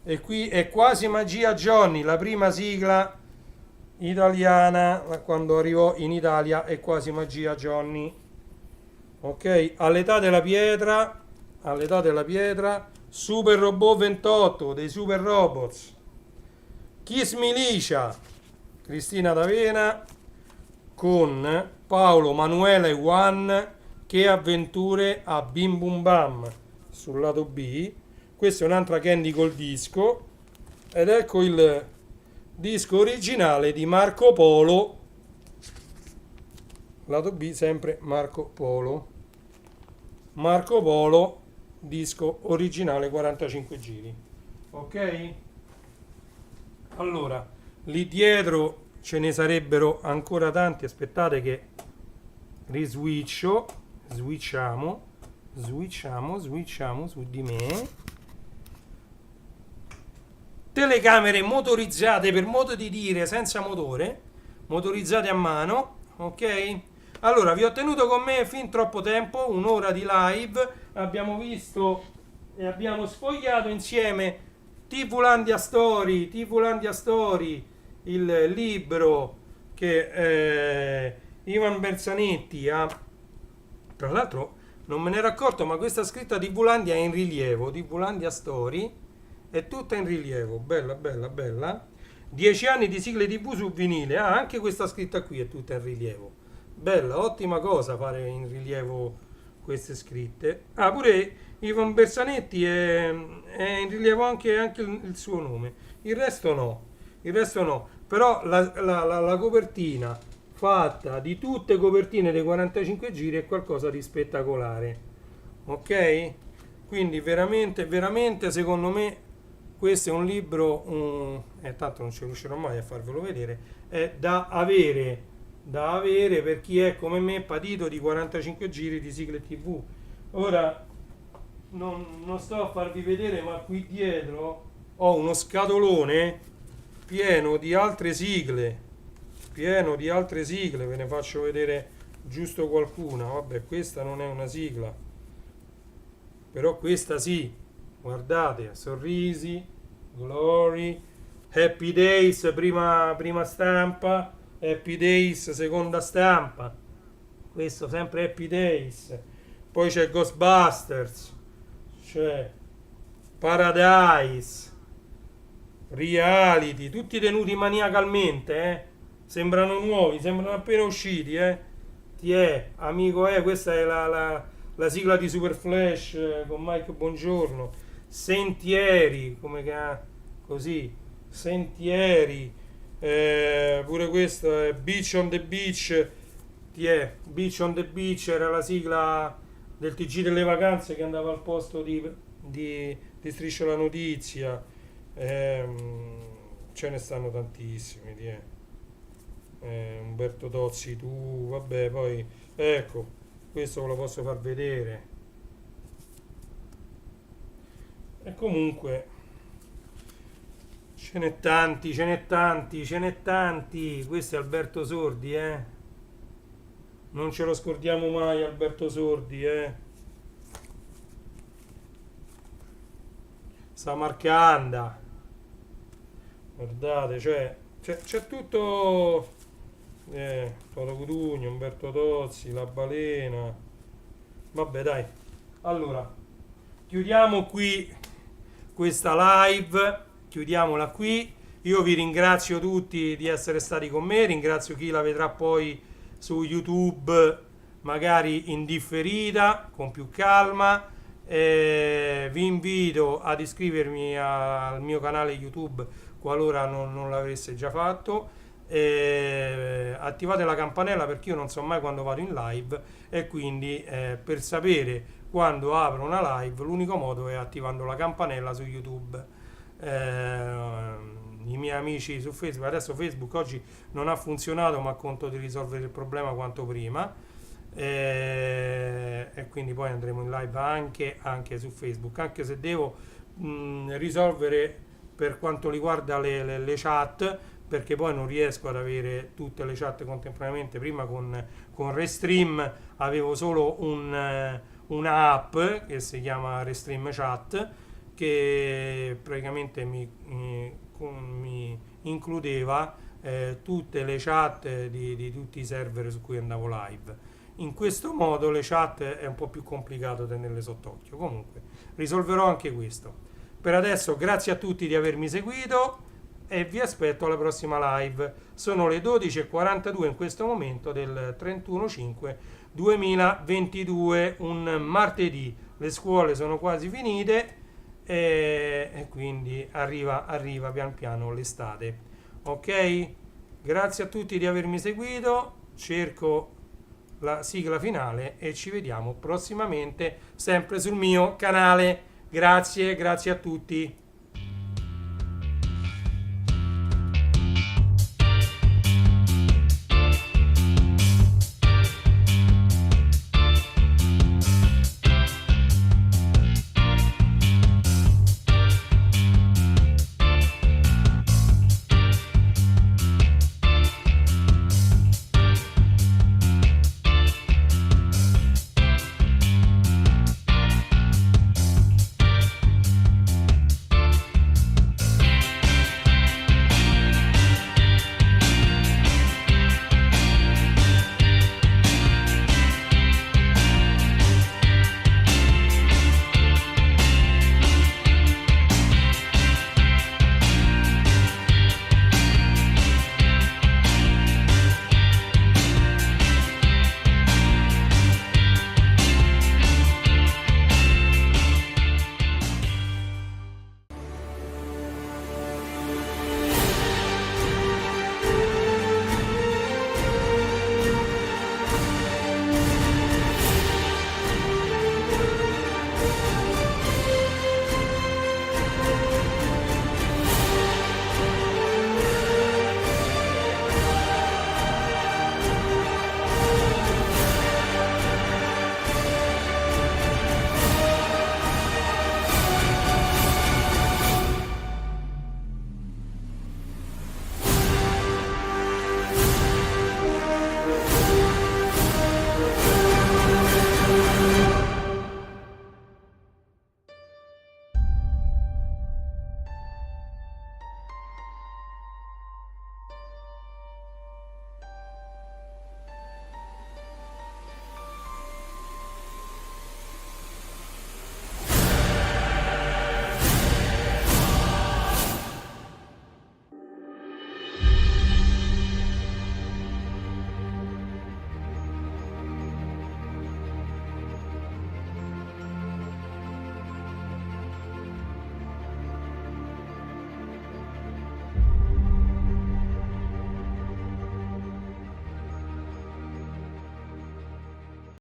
E qui è Quasi Magia Johnny, la prima sigla italiana quando arrivò in Italia, è Quasi Magia Johnny. Ok, all'età della pietra, Super Robot 28 dei Super Robots. Kiss Milicia, Cristina D'Avena, con Paolo, Manuela e Juan, Che avventure a Bim Bum Bam sul lato B. Questa è un'altra Candy col disco, ed ecco il disco originale di Marco Polo, lato B sempre Marco Polo, disco originale 45 giri. Ok? Allora, lì dietro ce ne sarebbero ancora tanti, aspettate che switchiamo su di me. Telecamere motorizzate, per modo di dire, senza motore, motorizzate a mano, ok? Allora, vi ho tenuto con me fin troppo tempo, un'ora di live, abbiamo visto e abbiamo sfogliato insieme TVlandia Story, TVlandia Story, il libro che Ivan Berzanetti ha. Tra l'altro non me ne ero accorto, ma questa scritta TVlandia è in rilievo. TVlandia Story è tutta in rilievo, bella bella bella. 10 anni di sigle TV su vinile. Ah, anche questa scritta qui è tutta in rilievo. Bella, ottima cosa fare in rilievo queste scritte. Ah, pure Ivan Berzanetti è in rilievo anche il suo nome. Il resto no. Il resto no. Però la copertina fatta di tutte copertine dei 45 giri è qualcosa di spettacolare. Ok? Quindi veramente, veramente secondo me questo è un libro, tanto non ci riuscirò mai a farvelo vedere, è da avere per chi è come me patito di 45 giri di sigle TV. Ora non sto a farvi vedere, ma qui dietro ho uno scatolone pieno di altre sigle, ve ne faccio vedere giusto qualcuna. Vabbè, questa non è una sigla, però questa sì, guardate, Sorrisi, Glory, Happy Days prima stampa, Happy Days seconda stampa, questo sempre Happy Days, poi c'è Ghostbusters, c'è Paradise, Reality, tutti tenuti maniacalmente, sembrano nuovi, sembrano appena usciti, ti è, amico, questa è la sigla di Super Flash con Mike Bongiorno. Sentieri, così, Sentieri, pure questo è Beach on the Beach, Beach on the Beach era la sigla del TG delle vacanze che andava al posto di Striscia la Notizia. Ce ne stanno tantissimi, Umberto Tozzi, tu, vabbè, poi ecco, questo ve lo posso far vedere. E comunque ce n'è tanti, questo è Alberto Sordi, non ce lo scordiamo mai Alberto Sordi, Samarcanda, guardate, cioè c'è tutto, Toto Cutugno, Umberto Tozzi, La Balena. Vabbè, dai, allora chiudiamo qui questa live, chiudiamola qui. Io vi ringrazio tutti di essere stati con me, ringrazio chi la vedrà poi su YouTube, magari in differita, con più calma. Vi invito ad iscrivermi al mio canale YouTube qualora non l'avreste già fatto. Attivate la campanella perché io non so mai quando vado in live, e quindi per sapere quando apro una live l'unico modo è attivando la campanella su YouTube. I miei amici su Facebook, adesso Facebook oggi non ha funzionato, ma conto di risolvere il problema quanto prima, e quindi poi andremo in live anche su Facebook, anche se devo risolvere per quanto riguarda le chat, perché poi non riesco ad avere tutte le chat contemporaneamente. Prima con Restream avevo solo una app che si chiama Restream Chat, che praticamente mi includeva tutte le chat di tutti i server su cui andavo live. In questo modo le chat è un po' più complicato tenerle sott'occhio. Comunque risolverò anche questo. Per adesso grazie a tutti di avermi seguito e vi aspetto alla prossima live. Sono le 12:42 in questo momento del 31/5/2022, un martedì. Le scuole sono quasi finite e quindi arriva pian piano l'estate. Ok? Grazie a tutti di avermi seguito. Cerco la sigla finale e ci vediamo prossimamente sempre sul mio canale. Grazie a tutti.